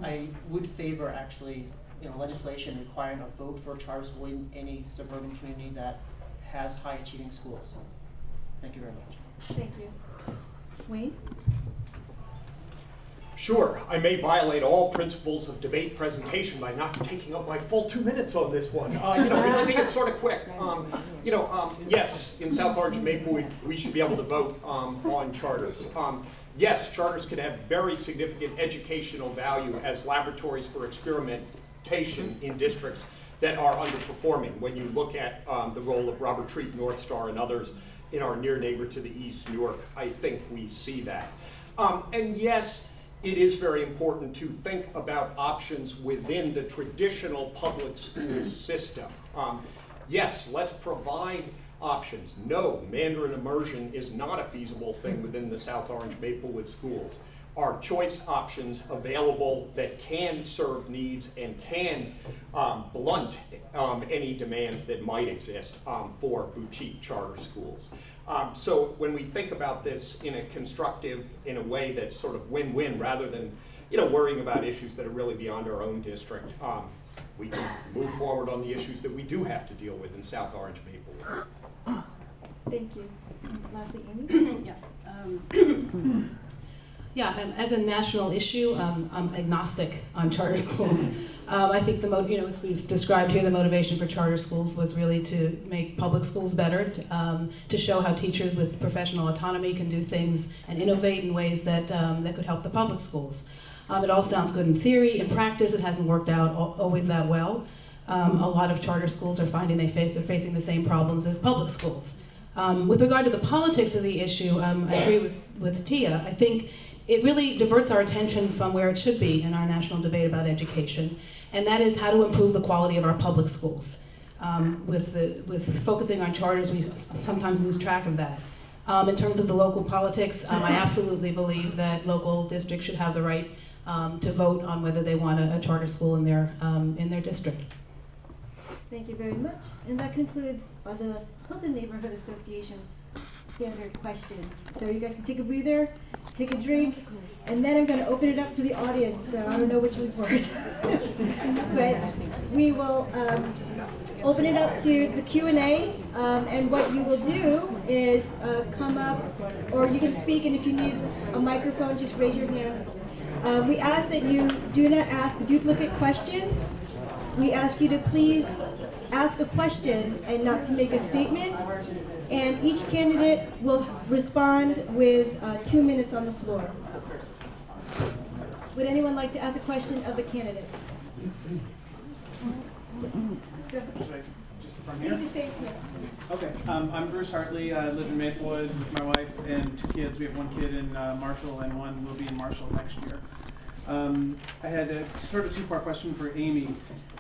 I would favor actually, you know, legislation requiring a vote for a charter school in any suburban community that has high achieving schools. Thank you very much. Thank you. Wayne? Sure, I may violate all principles of debate presentation by not taking up my full 2 minutes on this one. You know, because I think it's sort of quick. Yes, in South Orange and Maplewood, we should be able to vote on charters. Yes, charters can have very significant educational value as laboratories for experimentation in districts that are underperforming. When you look at the role of Robert Treat, North Star, and others in our near neighbor to the east, Newark, I think we see that. And yes, it is very important to think about options within the traditional public school system. Yes, let's provide options. No, Mandarin immersion is not a feasible thing within the South Orange Maplewood schools. Are choice options available that can serve needs and can blunt any demands that might exist for boutique charter schools. So when we think about this in a constructive, in a way that's sort of win-win rather than, you know, worrying about issues that are really beyond our own district, we can move forward on the issues that we do have to deal with in South Orange Maplewood. Thank you. Lastly, Amy? As a national issue, I'm agnostic on charter schools. I think as we've described here, the motivation for charter schools was really to make public schools better, to show how teachers with professional autonomy can do things and innovate in ways that could help the public schools. It all sounds good in theory. In practice, it hasn't worked out always that well. A lot of charter schools are finding they're facing the same problems as public schools. With regard to the politics of the issue, I agree with Tia. I think it really diverts our attention from where it should be in our national debate about education, and that is how to improve the quality of our public schools. With focusing on charters, we sometimes lose track of that. In terms of the local politics, I absolutely believe that local districts should have the right to vote on whether they want a charter school in their district. Thank you very much. And that concludes the Hilton Neighborhood Association standard questions. So you guys can take a breather, take a drink, and then I'm going to open it up to the audience. So I don't know which one's first. But we will open it up to the Q&A, and what you will do is come up, or you can speak, and if you need a microphone, just raise your hand. We ask that you do not ask duplicate questions. We ask you to please ask a question and not to make a statement. And each candidate will respond with 2 minutes on the floor. Would anyone like to ask a question of the candidates? Go. Just from here? Please stay here. Okay, I'm Bruce Hartley. I live in Maplewood with my wife and 2 kids. We have 1 kid in Marshall and 1 will be in Marshall next year. I had a sort of 2-part question for Amy.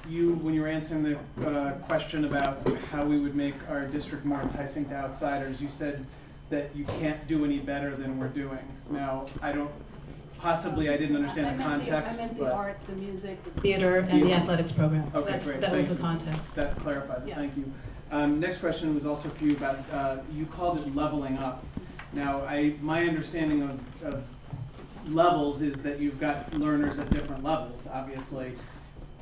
When you were answering the question about how we would make our district more enticing to outsiders, you said that you can't do any better than we're doing. Now, I didn't understand the context. I meant the art, the music, the theater, and the athletics program. Okay, great. That was the context. That clarifies it. Yeah. Thank you. Next question was also for you about, you called it leveling up. Now, my understanding of levels is that you've got learners at different levels, obviously.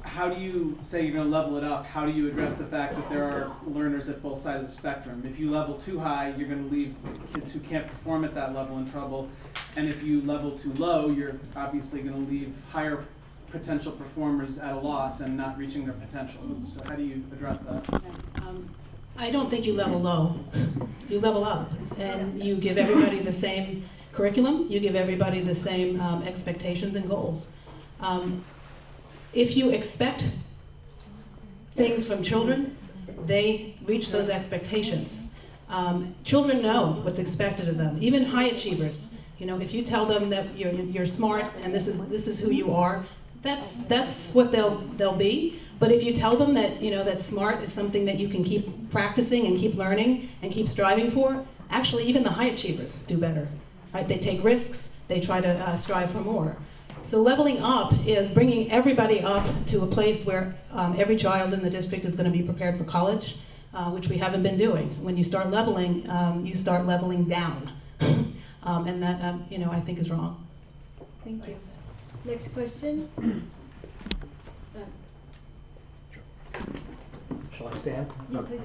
how do you say you're going to level it up? How do you address the fact that there are learners at both sides of the spectrum? If you level too high, you're going to leave kids who can't perform at that level in trouble. And if you level too low, you're obviously going to leave higher potential performers at a loss and not reaching their potential. So how do you address that? I don't think you level low. You level up, and you give everybody the same curriculum. You give everybody the same expectations and goals. If you expect things from children, they reach those expectations. Children know what's expected of them, even high achievers. You know, if you tell them that you're smart and this is who you are, that's what they'll be. But if you tell them that that smart is something that you can keep practicing and keep learning and keep striving for, actually even the high achievers do better. Right? They take risks. They try to strive for more. So leveling up is bringing everybody up to a place where every child in the district is going to be prepared for college, which we haven't been doing. When you start leveling, you start leveling down, and that I think is wrong. Thank you. Next question. Shall I stand? Yes, please.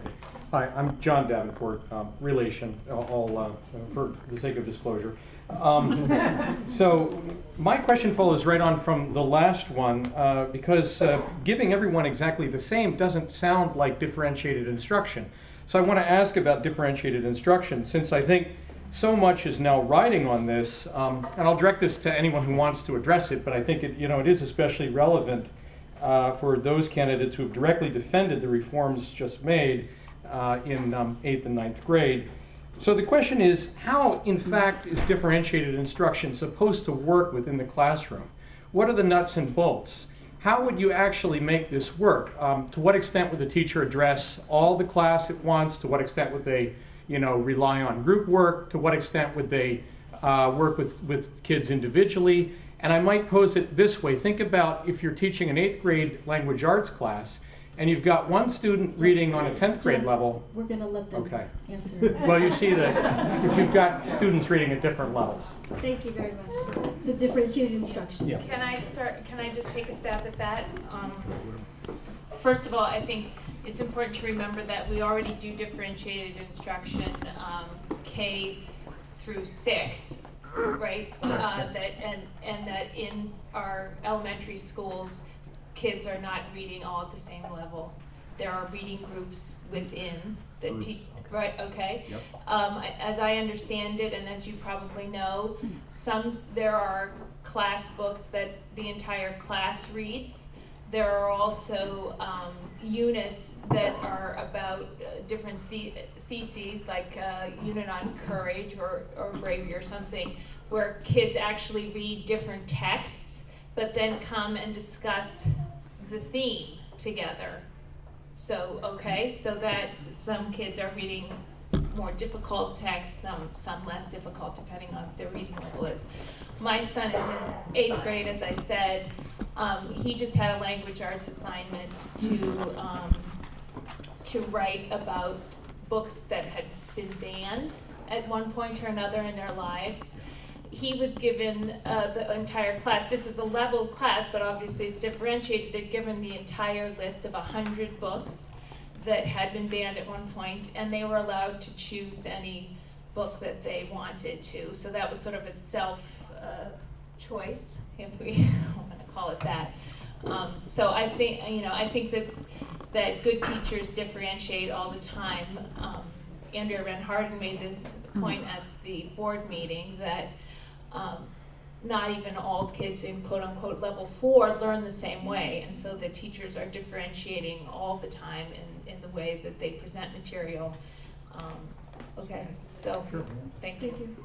Hi, I'm John Davenport, relation, all for the sake of disclosure. So my question follows right on from the last one, because giving everyone exactly the same doesn't sound like differentiated instruction. So I want to ask about differentiated instruction, since I think so much is now riding on this, and I'll direct this to anyone who wants to address it, but I think it is especially relevant for those candidates who have directly defended the reforms just made in 8th and 9th grade. So the question is, how in fact is differentiated instruction supposed to work within the classroom? What are the nuts and bolts? How would you actually make this work? To what extent would the teacher address all the class at once? To what extent would they rely on group work? To what extent would they work with kids individually? And I might pose it this way. Think about if you're teaching an 8th grade language arts class and you've got one student reading on a 10th grade level. We're going to let them Okay. answer. Well, you see that if you've got students reading at different levels. Thank you very much. So differentiated instruction. Yeah. Can I just take a stab at that? First of all, I think it's important to remember that we already do differentiated instruction K through 6, right? That in our elementary schools, kids are not reading all at the same level. There are reading groups within that teach, right? Okay. Yep. As I understand it, and as you probably know, there are class books that the entire class reads. There are also units that are about different theses, like a unit on courage or bravery or something, where kids actually read different texts, but then come and discuss the theme together. So, so that some kids are reading more difficult texts, some less difficult, depending on what their reading level is. My son is in 8th grade, as I said. He just had a language arts assignment to write about books that had been banned at one point or another in their lives. He was given the entire class. This is a level class, but obviously it's differentiated. They're given the entire list of 100 books that had been banned at one point, and they were allowed to choose any book that they wanted to. So that was sort of a self-choice, if we want to call it that. So I think that good teachers differentiate all the time. Andrea Van Harden made this point at the board meeting that not even all kids in quote-unquote level 4 learn the same way, and so the teachers are differentiating all the time in the way that they present material. Okay, so thank you. Thank you.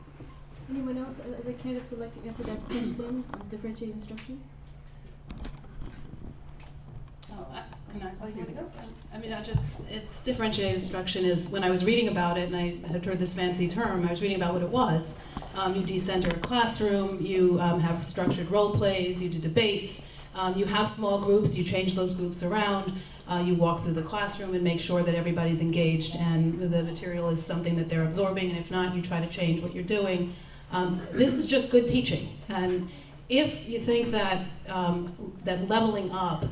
Anyone else, other candidates would like to answer that question on differentiated instruction? Can I it's differentiated instruction is, when I was reading about it, and I had heard this fancy term, I was reading about what it was. You decenter a classroom, you have structured role plays, you do debates, you have small groups, you change those groups around, you walk through the classroom and make sure that everybody's engaged and the material is something that they're absorbing, and if not, you try to change what you're doing. This is just good teaching. And if you think that that leveling up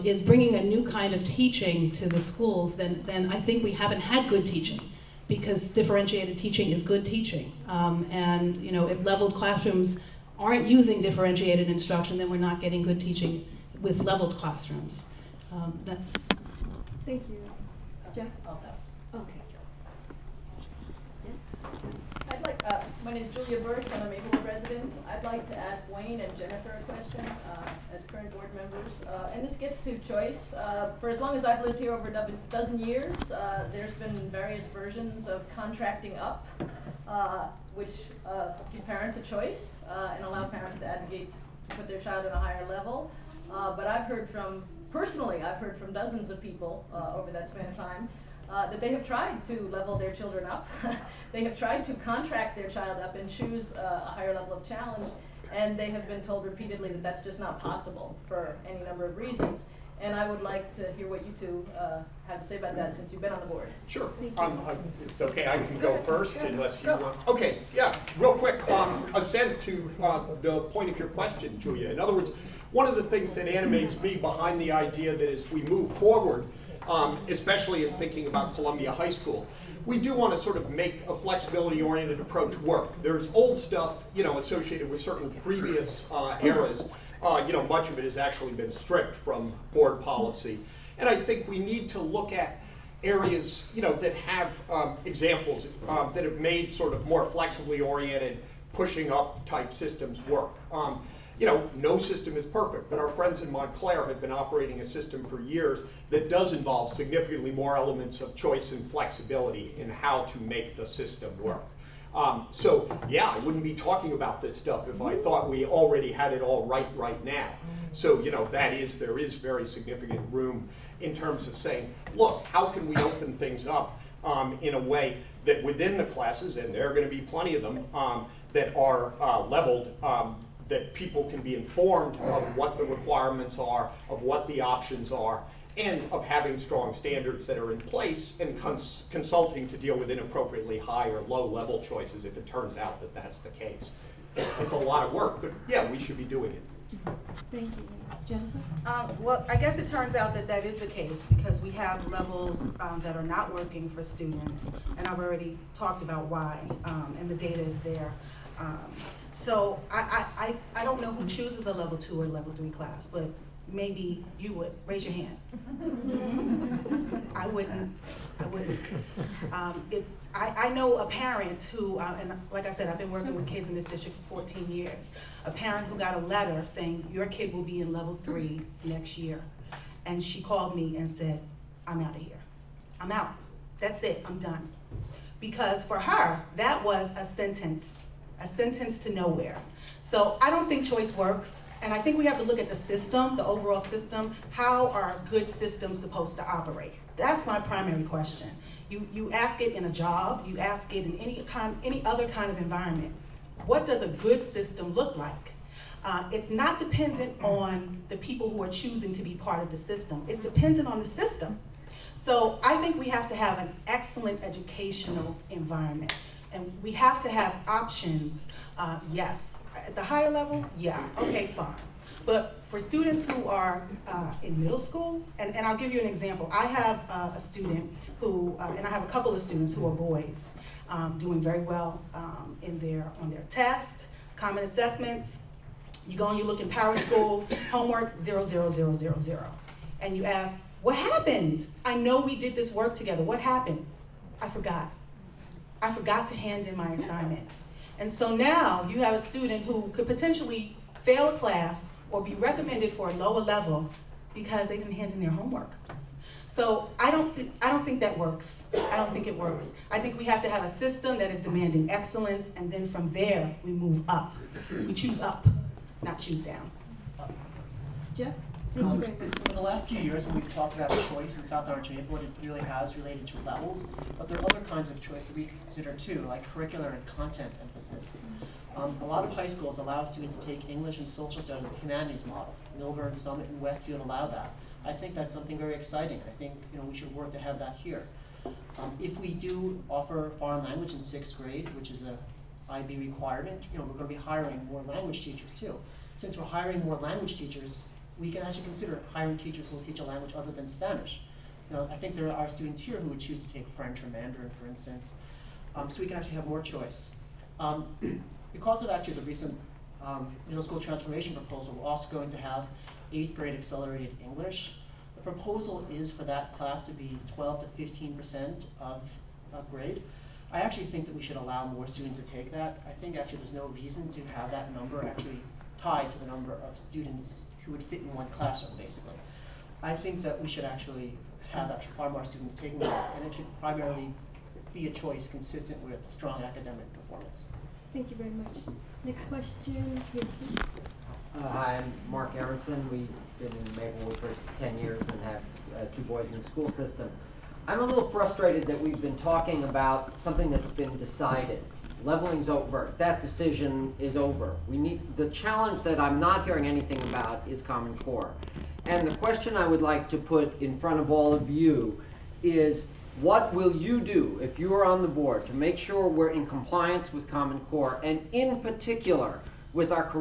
is bringing a new kind of teaching to the schools, then I think we haven't had good teaching, because differentiated teaching is good teaching. And you know, if leveled classrooms aren't using differentiated instruction, then we're not getting good teaching with leveled classrooms. That's. Thank you. Jeff? I'll pass. Okay. I'd like, my name's Julia Birch, I'm a Maplewood resident. I'd like to ask Wayne and Jennifer a question as current board members. And this gets to choice. For as long as I've lived here, over a dozen years, there's been various versions of contracting up, which give parents a choice and allow parents to advocate to put their child at a higher level. But I've heard from dozens of people over that span of time that they have tried to level their children up. They have tried to contract their child up and choose a higher level of challenge, and they have been told repeatedly that that's just not possible for any number of reasons. And I would like to hear what you two have to say about that, since you've been on the board. Sure. It's okay, I can go first unless you want. Okay, yeah, real quick, assent to the point of your question, Julia. In other words, one of the things that animates me behind the idea that as we move forward, especially in thinking about Columbia High School, we do want to sort of make a flexibility-oriented approach work. There's old stuff, you know, associated with certain previous eras. You know, much of it has actually been stripped from board policy. And I think we need to look at areas, you know, that have examples that have made sort of more flexibly oriented, pushing up type systems work. You know, no system is perfect, but our friends in Montclair have been operating a system for years that does involve significantly more elements of choice and flexibility in how to make the system work. So yeah, I wouldn't be talking about this stuff if I thought we already had it all right now. So, you know, there is very significant room in terms of saying, look, how can we open things up in a way that within the classes, and there are going to be plenty of them, that are leveled, that people can be informed of what the requirements are, of what the options are, and of having strong standards that are in place and consulting to deal with inappropriately high or low level choices if it turns out that that's the case. It's a lot of work, but yeah, we should be doing it. Thank you. Jennifer? Well, I guess it turns out that that is the case, because we have levels that are not working for students, and I've already talked about why, and the data is there. So I don't know who chooses a level 2 or level 3 class, but maybe you would. Raise your hand. I wouldn't. I know a parent who, and like I said, I've been working with kids in this district for 14 years. A parent who got a letter saying, your kid will be in level 3 next year. And she called me and said, I'm out of here. I'm out. That's it, I'm done. Because for her, that was a sentence to nowhere. So I don't think choice works. And I think we have to look at the system, the overall system. How are good systems supposed to operate? That's my primary question. You ask it in a job, you ask it in any other kind of environment. What does a good system look like? It's not dependent on the people who are choosing to be part of the system. It's dependent on the system. So I think we have to have an excellent educational environment. And we have to have options, yes. At the higher level, yeah, okay, fine. But for students who are in middle school, and I'll give you an example. I have a student who, and I have a couple of students who are boys, doing very well on their tests, common assessments. You go and you look in Power School, homework 0, 0, 0, 0, 0. And you ask, what happened? I know we did this work together. What happened? I forgot. I forgot to hand in my assignment. And so now you have a student who could potentially fail a class or be recommended for a lower level because they didn't hand in their homework. So I don't think that works. I don't think it works. I think we have to have a system that is demanding excellence, and then from there we move up. We choose up, not choose down. Jeff? Thank you very much. Over the last few years, when we've talked about choice in South Orange Maplewood, it really has related to levels, but there are other kinds of choice that we consider too, like curricular and content emphasis. A lot of high schools allow students to take English and social studies in the humanities model. Milburn, Summit, and Westfield allow that. I think that's something very exciting. I think we should work to have that here. If we do offer foreign language in 6th grade, which is a IB requirement, we're going to be hiring more language teachers too. Since we're hiring more language teachers, we can actually consider hiring teachers who will teach a language other than Spanish. You know, I think there are students here who would choose to take French or Mandarin, for instance, so we can actually have more choice. Because of actually the recent middle school transformation proposal, we're also going to have 8th grade accelerated English. The proposal is for that class to be 12 to 15% of grade. I actually think that we should allow more students to take that. I think actually there's no reason to have that number actually tied to the number of students who would fit in one classroom, basically. I think that we should actually have actually far more students taking that, and it should primarily be a choice consistent with strong academic performance. Thank you very much. Next question here, please. Hi, I'm Mark Aronson. We've been in Maplewood for 10 years and have 2 boys in the school system. I'm a little frustrated that we've been talking about something that's been decided. Leveling's over. That decision is over. The challenge that I'm not hearing anything about is Common Core. And the question I would like to put in front of all of you is, what will you do if you are on the board to make sure we're in compliance with Common Core, and in particular with our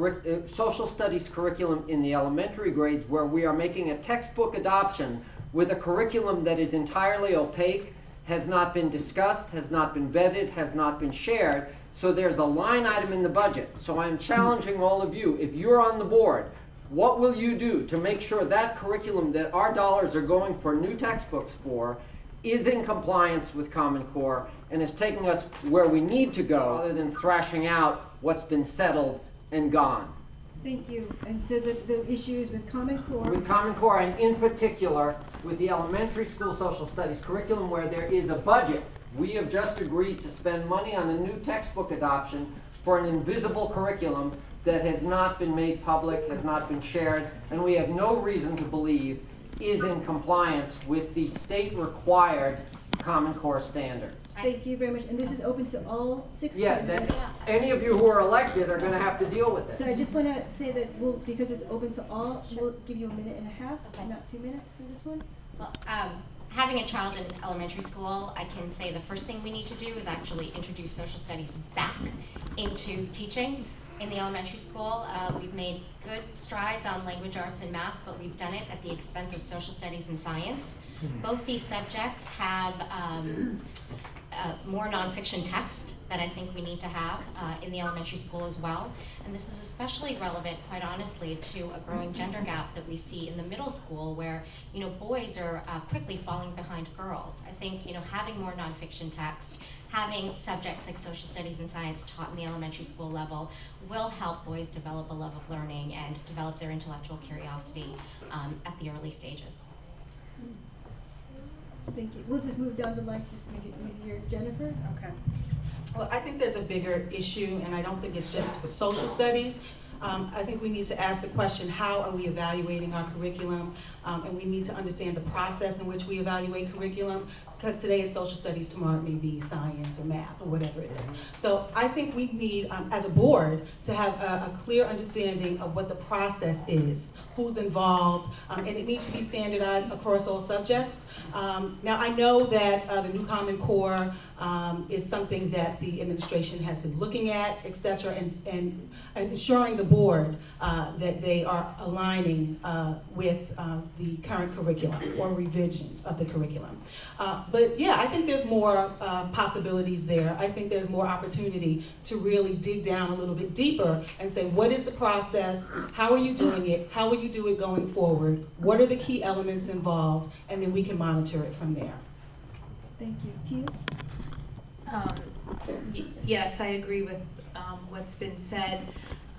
social studies curriculum in the elementary grades, where we are making a textbook adoption with a curriculum that is entirely opaque, has not been discussed, has not been vetted, has not been shared, so there's a line item in the budget. So I'm challenging all of you, if you're on the board, what will you do to make sure that curriculum that our dollars are going for new textbooks for is in compliance with Common Core and is taking us where we need to go, rather than thrashing out what's been settled and gone? Thank you. And so the issues with Common Core. With Common Core, and in particular with the elementary school social studies curriculum, where there is a budget. We have just agreed to spend money on a new textbook adoption for an invisible curriculum that has not been made public, has not been shared, and we have no reason to believe is in compliance with the state required Common Core standards. Thank you very much. And this is open to all 6 candidates. Any of you who are elected are going to have to deal with this. So I just want to say that because it's open to all, we'll give you a minute and a half, not 2 minutes for this one. Well, having a child in elementary school, I can say the first thing we need to do is actually introduce social studies back into teaching in the elementary school. We've made good strides on language arts and math, but we've done it at the expense of social studies and science. Both these subjects have more nonfiction text that I think we need to have in the elementary school as well. And this is especially relevant, quite honestly, to a growing gender gap that we see in the middle school, where boys are quickly falling behind girls. I think having more nonfiction text, having subjects like social studies and science taught in the elementary school level will help boys develop a love of learning and develop their intellectual curiosity at the early stages. Thank you. We'll just move down the line just to make it easier. Jennifer? Okay. Well, I think there's a bigger issue, and I don't think it's just for social studies. I think we need to ask the question, how are we evaluating our curriculum? And we need to understand the process in which we evaluate curriculum, because today is social studies, tomorrow it may be science or math or whatever it is. So I think we need, as a board, to have a clear understanding of what the process is, who's involved, and it needs to be standardized across all subjects. Now I know that the new Common Core is something that the administration has been looking at, et cetera, and ensuring the board that they are aligning with the current curriculum or revision of the curriculum. But yeah, I think there's more possibilities there. I think there's more opportunity to really dig down a little bit deeper and say, what is the process? How are you doing it? How will you do it going forward? What are the key elements involved? And then we can monitor it from there. Thank you. Tia? Yes, I agree with what's been said.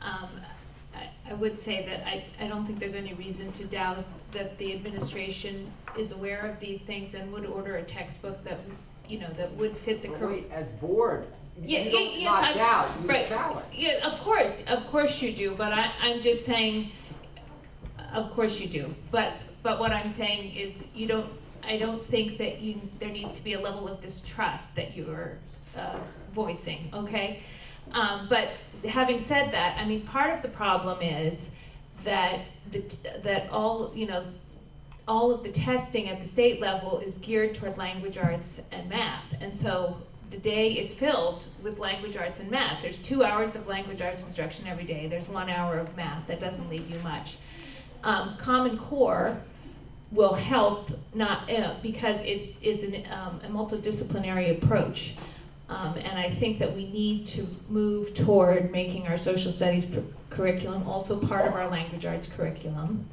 I would say that I don't think there's any reason to doubt that the administration is aware of these things and would order a textbook that that would fit the curriculum. As board, Yeah, you don't yes, not doubt, you right. challenge. Yeah, of course you do. But I'm just saying, of course you do. But what I'm saying is, I don't think that there needs to be a level of distrust that you're voicing. Okay. But having said that, I mean, part of the problem is that all of the testing at the state level is geared toward language arts and math, and so the day is filled with language arts and math. There's 2 hours of language arts instruction every day. There's 1 hour of math. That doesn't leave you much. Common Core will help not because it is a multidisciplinary approach. And I think that we need to move toward making our social studies curriculum also part of our language arts curriculum,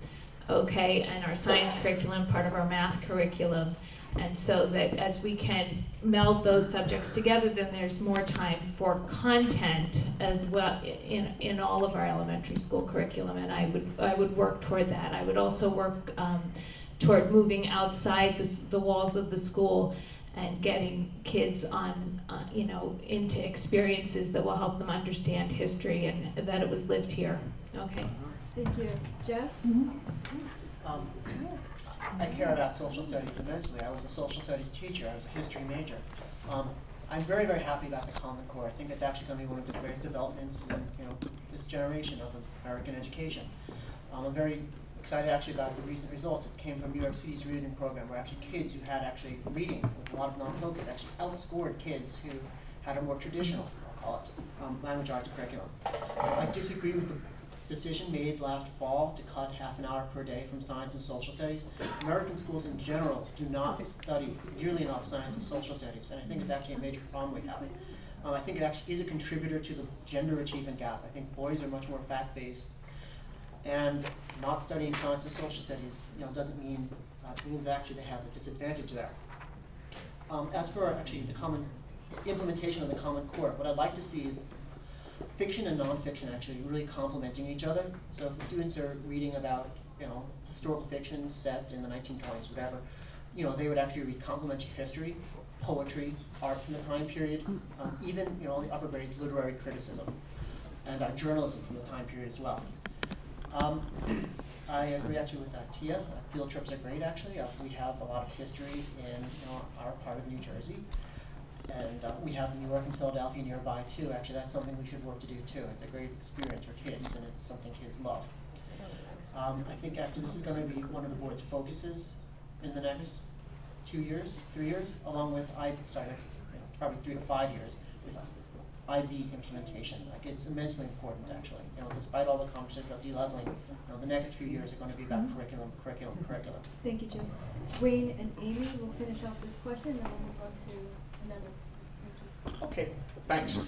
okay, and our science curriculum part of our math curriculum. And so that as we can meld those subjects together, then there's more time for content as well in all of our elementary school curriculum. And I would work toward that. I would also work toward moving outside the walls of the school and getting kids on, into experiences that will help them understand history and that it was lived here. Okay. Thank you. Jeff? I care about social studies immensely. I was a social studies teacher. I was a history major. I'm very, very happy about the Common Core. I think it's actually going to be one of the greatest developments in this generation of American education. I'm very excited actually about the recent results. It came from New York City's reading program, where actually kids who had actually reading with a lot of non-focus actually outscored kids who had a more traditional, I'll call it, language arts curriculum. I disagree with the decision made last fall to cut half an hour per day from science and social studies. American schools in general do not study nearly enough science and social studies, and I think it's actually a major problem we have. I think it actually is a contributor to the gender achievement gap. I think boys are much more fact-based, and not studying science and social studies doesn't mean, means actually they have a disadvantage there. As for actually the common implementation of the Common Core, what I'd like to see is fiction and nonfiction actually really complementing each other. So if the students are reading about historical fiction set in the 1920s, whatever, they would actually read complementary history, poetry, art from the time period, even the upper grades, literary criticism, and journalism from the time period as well. I agree actually with Tia. Field trips are great actually. We have a lot of history in our part of New Jersey. And we have New York and Philadelphia nearby too. Actually, that's something we should work to do too. It's a great experience for kids, and it's something kids love. I think actually this is going to be one of the board's focuses in the next 2 years, 3 years, along with probably 3 to 5 years with IB implementation. Like, it's immensely important actually. Despite all the conversation about de-leveling, the next few years are going to be about curriculum. Thank you, Jim. Wayne and Amy will finish off this question, and then we'll move on to another. Thank you. Okay, thanks.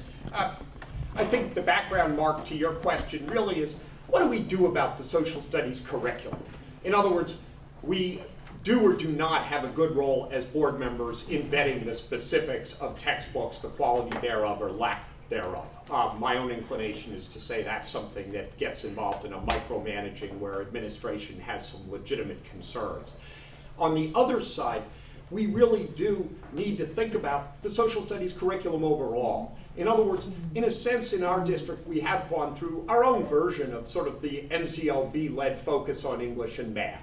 I think the background, Mark, to your question really is, what do we do about the social studies curriculum? In other words, we do or do not have a good role as board members in vetting the specifics of textbooks, the quality thereof or lack thereof. My own inclination is to say that's something that gets involved in a micromanaging where administration has some legitimate concerns. On the other side, we really do need to think about the social studies curriculum overall. In other words, in a sense, in our district, we have gone through our own version of sort of the NCLB-led focus on English and math.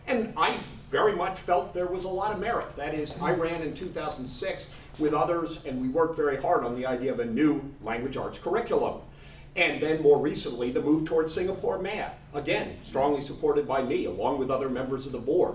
And I very much felt there was a lot of merit. That is, I ran in 2006 with others, and we worked very hard on the idea of a new language arts curriculum. And then more recently, the move towards Singapore math. Again, strongly supported by me, along with other members of the board.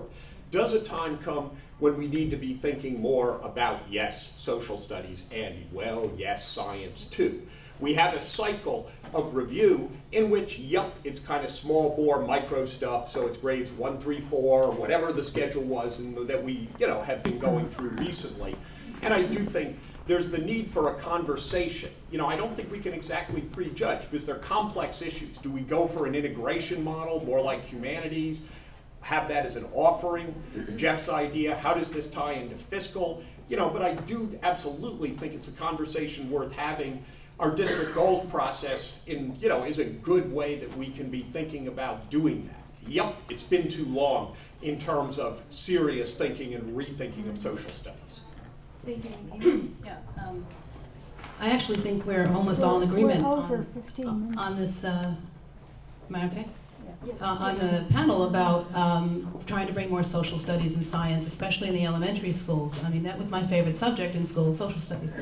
Does a time come when we need to be thinking more about, yes, social studies, and, well, yes, science too? We have a cycle of review in which, yep, it's kind of small bore micro stuff, so it's grades 1, 3, 4, or whatever the schedule was and that we have been going through recently. And I do think there's the need for a conversation. I don't think we can exactly prejudge because they're complex issues. Do we go for an integration model, more like humanities? Have that as an offering? Jeff's idea, how does this tie into fiscal? But I do absolutely think it's a conversation worth having. Our district goals process is a good way that we can be thinking about doing that. Yep, it's been too long in terms of serious thinking and rethinking of social studies. Thank you. Yeah, I actually think we're almost all in agreement on this. Am I okay? On the panel about trying to bring more social studies and science, especially in the elementary schools. I mean, that was my favorite subject in school, social studies.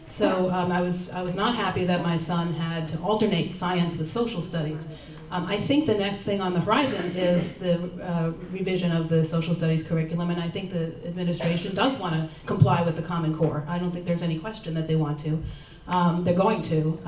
So I was not happy that my son had to alternate science with social studies. I think the next thing on the horizon is the revision of the social studies curriculum, and I think the administration does want to comply with the Common Core. I don't think there's any question that they want to. They're going to.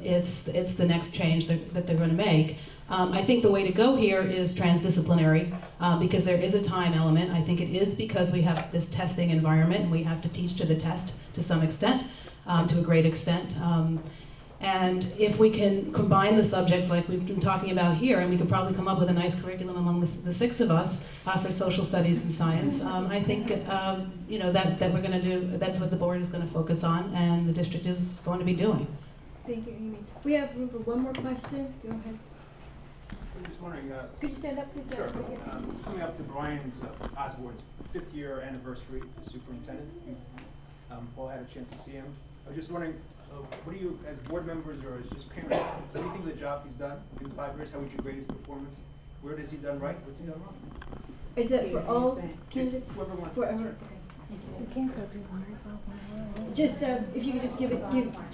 It's the next change that they're going to make. I think the way to go here is transdisciplinary because there is a time element. I think it is because we have this testing environment and we have to teach to the test to some extent, to a great extent. And if we can combine the subjects like we've been talking about here, and we could probably come up with a nice curriculum among the six of us for social studies and science, I think you know that we're going to do. That's what the board is going to focus on, and the district is going to be doing. Thank you, Amy. We have room for one more question. Go ahead. I'm just wondering. Could you stand up, please? Sure. Coming up to Brian's Osborne's 5th year anniversary as superintendent, you all had a chance to see him. I was just wondering, what do you, as board members or as just parents, what do you think of the job he's done in 5 years? How would you grade his performance? Where has he done right? What's he done wrong? Is it for all candidates? Whoever wants For to answer. okay. Just if you could just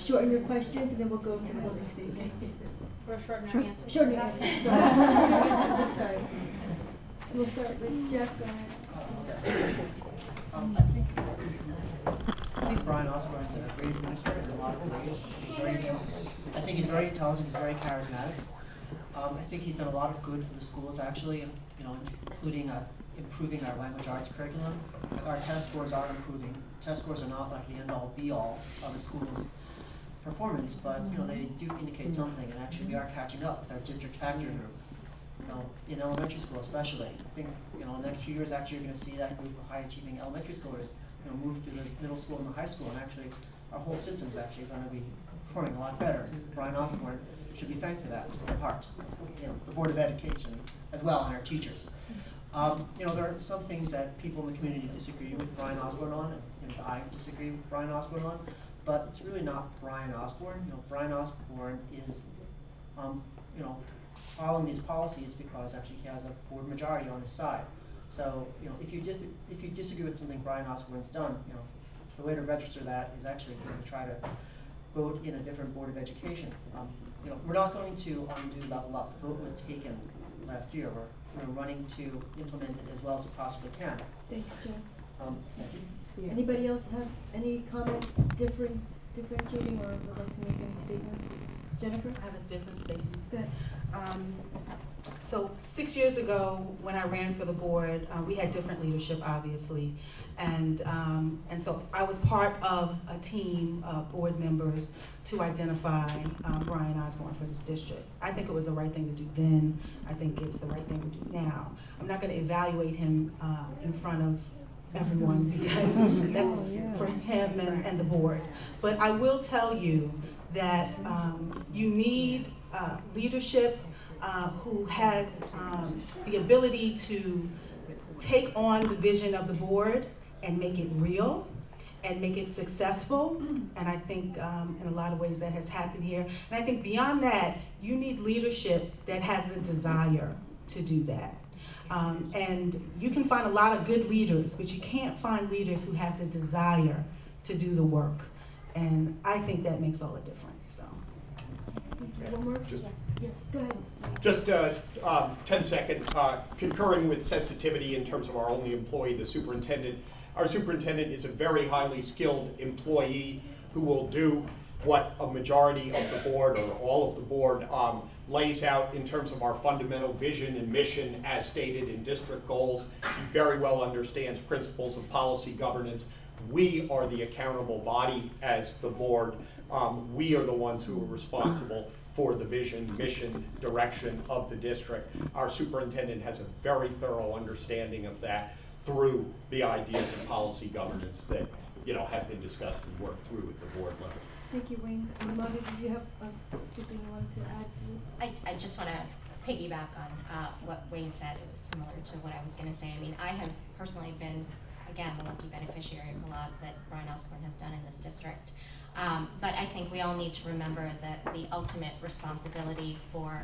shorten your questions, and then we'll go to closing statements. For shorten our answers. Shorten your answers. Sorry. Sorry. We'll start with Jeff. Go ahead. I think Brian Osborne's a great administrator in a lot of ways. I think he's very intelligent. He's very charismatic. I think he's done a lot of good for the schools, actually, you know, including improving our language arts curriculum. Our test scores are improving. Test scores are not like the end-all, be-all of a school's performance, but you know they do indicate something. And actually, we are catching up with our district factor group. You know, in elementary school especially. I think you know in the next few years, actually, you're going to see that group of high-achieving elementary schoolers move through the middle school and the high school, and actually our whole system is actually going to be performing a lot better. Brian Osborne should be thanked for that in part. You know, the Board of Education as well, and our teachers. You know, there are some things that people in the community disagree with Brian Osborne on, and I disagree with Brian Osborne on, but it's really not Brian Osborne. You know, Brian Osborne is, you know, following these policies because actually he has a board majority on his side. So, you know, if you disagree with something Brian Osborne's done, you know, the way to register that is actually going to try to vote in a different Board of Education. You know, we're not going to undo level up. The vote was taken last year. We're running to implement it as well as we possibly can. Thanks, Jeff. Thank you. Anybody else have any comments, differentiating, or would like to make any statements? Jennifer? I have a different statement. Go ahead. So 6 years ago, when I ran for the board, we had different leadership, obviously, and so I was part of a team of board members to identify Brian Osborne for this district. I think it was the right thing to do then. I think it's the right thing to do now. I'm not going to evaluate him in front of everyone because that's for him and the board. But I will tell you that you need leadership who has the ability to take on the vision of the board and make it real and make it successful. And I think in a lot of ways that has happened here. And I think beyond that, you need leadership that has the desire to do that. And you can find a lot of good leaders, but you can't find leaders who have the desire to do the work. And I think that makes all the difference. So. One more? Just, yes, go ahead. Just 10 seconds, concurring with sensitivity in terms of our only employee, the superintendent. Our superintendent is a very highly skilled employee who will do what a majority of the board or all of the board lays out in terms of our fundamental vision and mission as stated in district goals. He very well understands principles of policy governance. We are the accountable body as the board. We are the ones who are responsible for the vision, mission, direction of the district. Our superintendent has a very thorough understanding of that through the ideas of policy governance that have been discussed and worked through at the board level. Thank you, Wayne. Mother, did you have something you wanted to add to this? I just want to piggyback on what Wayne said. It was similar to what I was going to say. I mean, I have personally been, again, the lucky beneficiary of a lot that Brian Osborne has done in this district. But I think we all need to remember that the ultimate responsibility for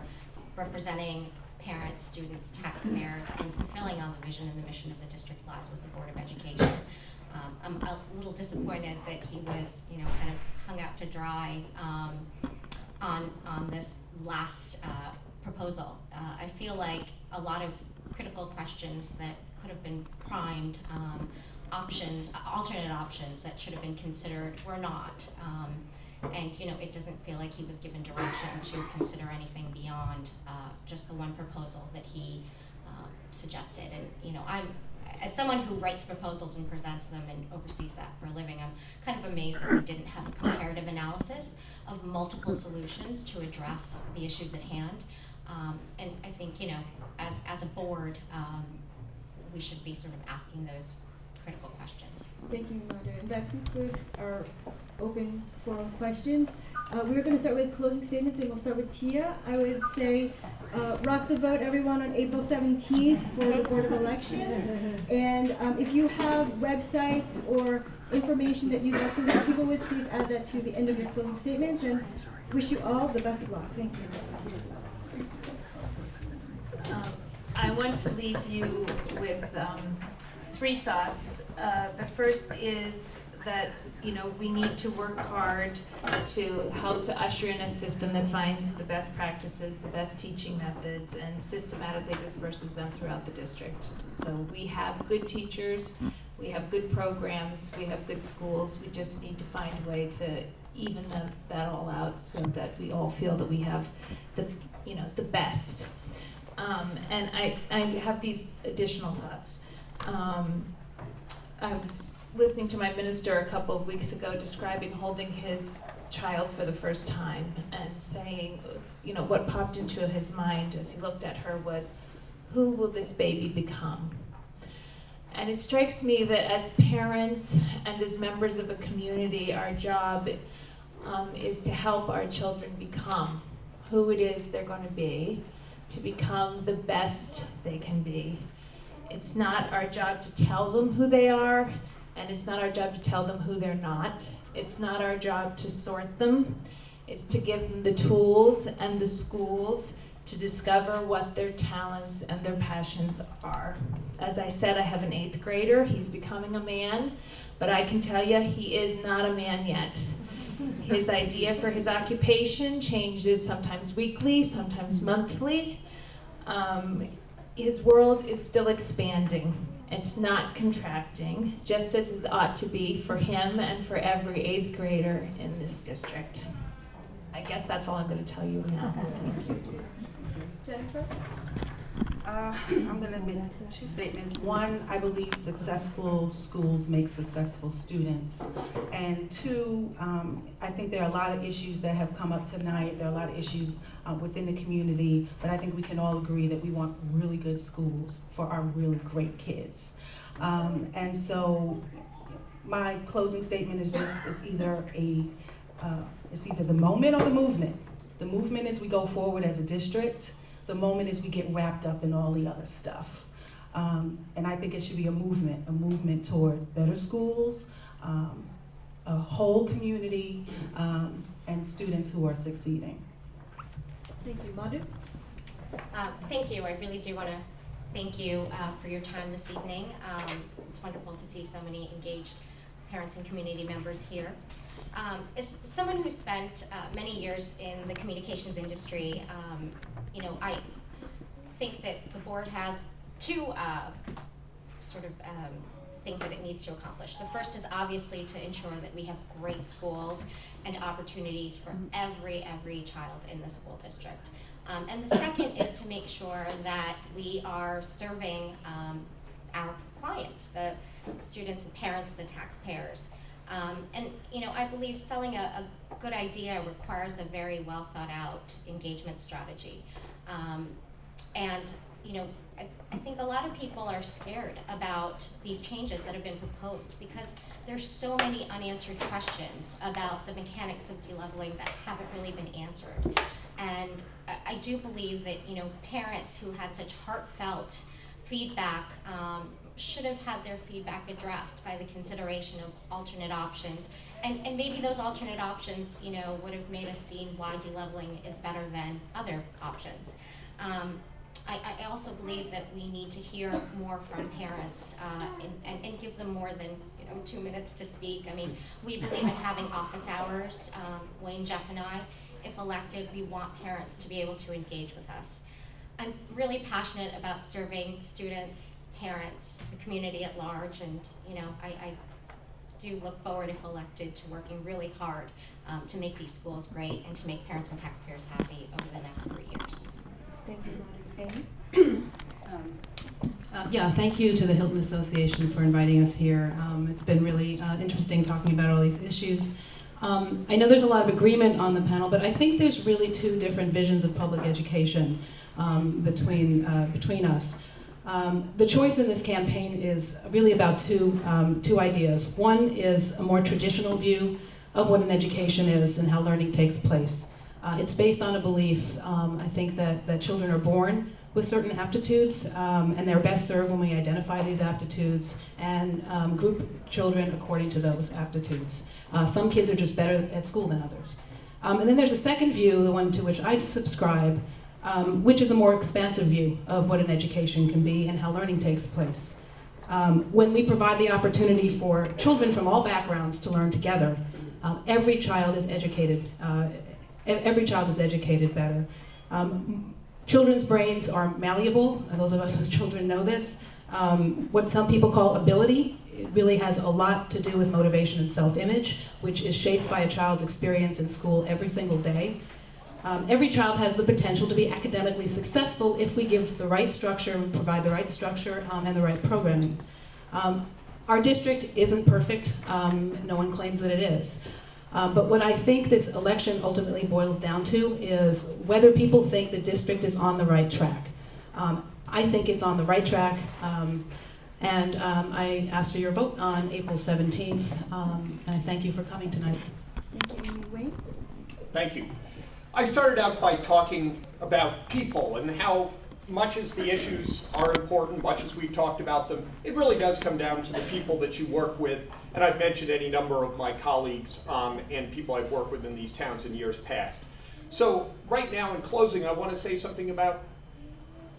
representing parents, students, taxpayers, and fulfilling on the vision and the mission of the district lies with the Board of Education. I'm a little disappointed that he was, kind of hung out to dry on this last proposal. I feel like a lot of critical questions that could have been primed, alternate options that should have been considered were not. And, you know, it doesn't feel like he was given direction to consider anything beyond just the one proposal that he suggested. And, you know, as someone who writes proposals and presents them and oversees that for a living, I'm kind of amazed that we didn't have a comparative analysis of multiple solutions to address the issues at hand. And I think, you know, as a board, we should be sort of asking those critical questions. Thank you, Marta. And that concludes our open forum questions. We're going to start with closing statements, and we'll start with Tia. I would say rock the vote, everyone, on April 17th for the Board of Elections. And if you have websites or information that you'd like to leave people with, please add that to the end of your closing statements. And wish you all the best of luck. Thank you. I want to leave you with 3 thoughts. The first is that, you know, we need to work hard to help to usher in a system that finds the best practices, the best teaching methods, and systematically disperses them throughout the district. So we have good teachers, we have good programs, we have good schools. We just need to find a way to even that all out so that we all feel that we have the, you know, the best. And I have these additional thoughts. I was listening to my minister a couple of weeks ago describing holding his child for the first time and saying, you know, what popped into his mind as he looked at her was, who will this baby become? And it strikes me that as parents and as members of a community, our job is to help our children become who it is they're going to be, to become the best they can be. It's not our job to tell them who they are, and it's not our job to tell them who they're not. It's not our job to sort them. It's to give them the tools and the schools to discover what their talents and their passions are. As I said, I have an 8th grader. He's becoming a man, but I can tell you he is not a man yet. His idea for his occupation changes sometimes weekly, sometimes monthly. His world is still expanding. It's not contracting, just as it ought to be for him and for every 8th grader in this district. I guess that's all I'm going to tell you now. Thank you. Jennifer? I'm going to make 2 statements. One, I believe successful schools make successful students. And 2, I think there are a lot of issues that have come up tonight. There are a lot of issues within the community, but I think we can all agree that we want really good schools for our really great kids. And so my closing statement is just, it's either the moment or the movement. The movement is we go forward as a district. The moment is we get wrapped up in all the other stuff. And I think it should be a movement toward better schools, a whole community, and students who are succeeding. Thank you. Madhu? Thank you. I really do want to thank you for your time this evening. It's wonderful to see so many engaged parents and community members here. As someone who spent many years in the communications industry, you know, I think that the board has 2 things that it needs to accomplish. The first is obviously to ensure that we have great schools and opportunities for every child in the school district. And the second is to make sure that we are serving our clients, the students, the parents, the taxpayers. And you know, I believe selling a good idea requires a very well thought out engagement strategy. And you know, I think a lot of people are scared about these changes that have been proposed because there's so many unanswered questions about the mechanics of deleveling that haven't really been answered. And I do believe that, you know, parents who had such heartfelt feedback should have had their feedback addressed by the consideration of alternate options. And maybe those alternate options, you know, would have made us see why deleveling is better than other options. I also believe that we need to hear more from parents and give them more than, you know, 2 minutes to speak. I mean, we believe in having office hours. Wayne, Jeff, and I, if elected, we want parents to be able to engage with us. I'm really passionate about serving students, parents, the community at large, and you know, I do look forward, if elected, to working really hard to make these schools great and to make parents and taxpayers happy over the next 3 years. Thank you, Amy. Yeah, thank you to the Hilton Association for inviting us here. It's been really interesting talking about all these issues. I know there's a lot of agreement on the panel, but I think there's really two different visions of public education between us. The choice in this campaign is really about two ideas. One is a more traditional view of what an education is and how learning takes place. It's based on a belief, I think, that children are born with certain aptitudes, and they're best served when we identify these aptitudes and group children according to those aptitudes. Some kids are just better at school than others. And then there's a second view, the one to which I subscribe, which is a more expansive view of what an education can be and how learning takes place. When we provide the opportunity for children from all backgrounds to learn together, every child is educated. Every child is educated better. Children's brains are malleable, and those of us with children know this. What some people call ability, it really has a lot to do with motivation and self-image, which is shaped by a child's experience in school every single day. Every child has the potential to be academically successful if we give the right structure, provide the right structure, and the right programming. Our district isn't perfect. No one claims that it is. But what I think this election ultimately boils down to is whether people think the district is on the right track. I think it's on the right track, and I ask for your vote on April 17th, and I thank you for coming tonight. Thank you, Wayne. Thank you. I started out by talking about people and how much as the issues are important, much as we've talked about them, it really does come down to the people that you work with. And I've mentioned any number of my colleagues and people I've worked with in these towns in years past. So right now in closing, I want to say something about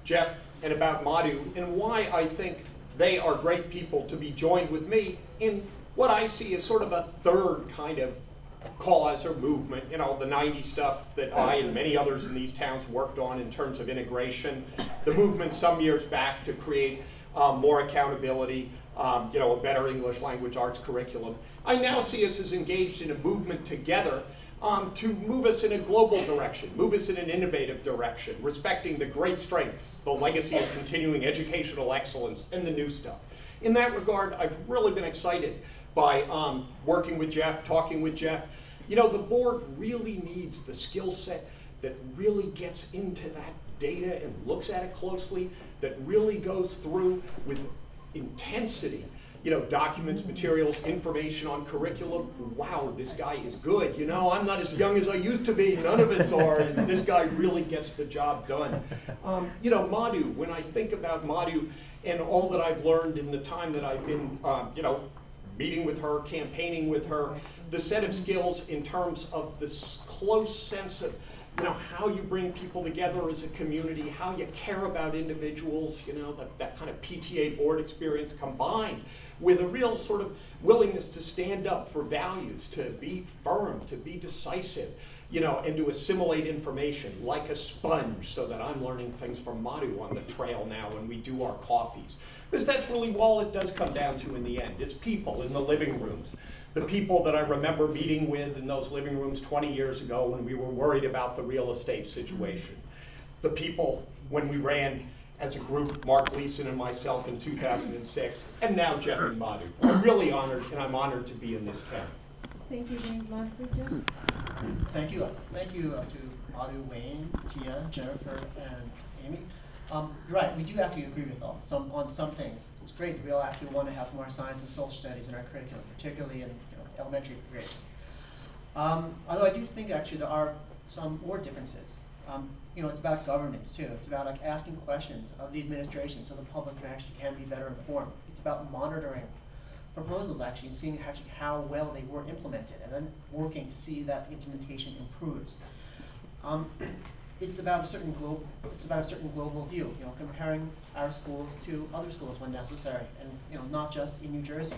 Jeff and about Madhu and why I think they are great people to be joined with me in what I see as sort of a third kind of cause or movement, you know, the 90s stuff that I and many others in these towns worked on in terms of integration, the movement some years back to create more accountability, you know, a better English language arts curriculum. I now see us as engaged in a movement together to move us in a global direction, move us in an innovative direction, respecting the great strengths, the legacy of continuing educational excellence, and the new stuff. In that regard, I've really been excited by working with Jeff, talking with Jeff. You know, the board really needs the skill set that really gets into that data and looks at it closely, that really goes through with intensity, you know, documents, materials, information on curriculum. Wow, this guy is good. You know, I'm not as young as I used to be. None of us are. And this guy really gets the job done. You know, Madhu, when I think about Madhu and all that I've learned in the time that I've been, you know, meeting with her, campaigning with her, the set of skills in terms of this close sense of, you know, how you bring people together as a community, how you care about individuals, you know, that kind of PTA board experience combined with a real sort of willingness to stand up for values, to be firm, to be decisive, you know, and to assimilate information like a sponge, so that I'm learning things from Madhu on the trail now when we do our coffees. Because that's really all it does come down to in the end. It's people in the living rooms. The people that I remember meeting with in those living rooms 20 years ago when we were worried about the real estate situation. The people when we ran as a group, Mark Leeson and myself in 2006, and now Jeff and Madhu. I'm really honored, and I'm honored to be in this town. Thank you, Wayne. Lastly, Jeff. Thank you. Thank you to Madhu, Wayne, Tia, Jennifer, and Amy. You're right, we do actually agree with on some things. It's great that we all actually want to have more science and social studies in our curriculum, particularly in elementary grades. Although I do think actually there are some more differences. It's about governance too. It's about like asking questions of the administration so the public can be better informed. It's about monitoring proposals actually and seeing actually how well they were implemented and then working to see that the implementation improves. It's about a certain global view, comparing our schools to other schools when necessary, and not just in New Jersey,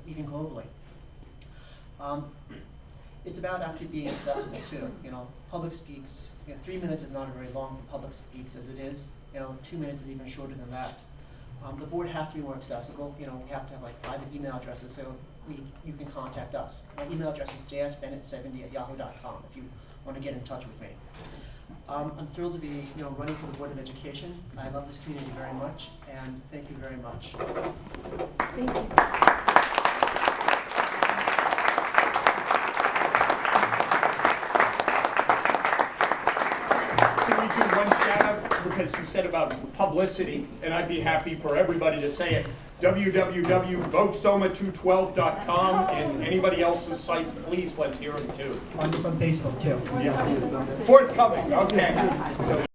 even globally. It's about actually being accessible too. Public speaks. 3 minutes is not very long for public speaks as it is. 2 minutes is even shorter than that. The board has to be more accessible. We have to have like private email addresses so you can contact us. My email address is jsbennett70@yahoo.com if you want to get in touch with me. I'm thrilled to be running for the Board of Education. I love this community very much, and thank you very much. Thank you. Can we do one shout out, because you said about publicity, and I'd be happy for everybody to say it. www.votesoma212.com, and anybody else's site, please let's hear them too. On Facebook too. Yeah. Forthcoming, okay. So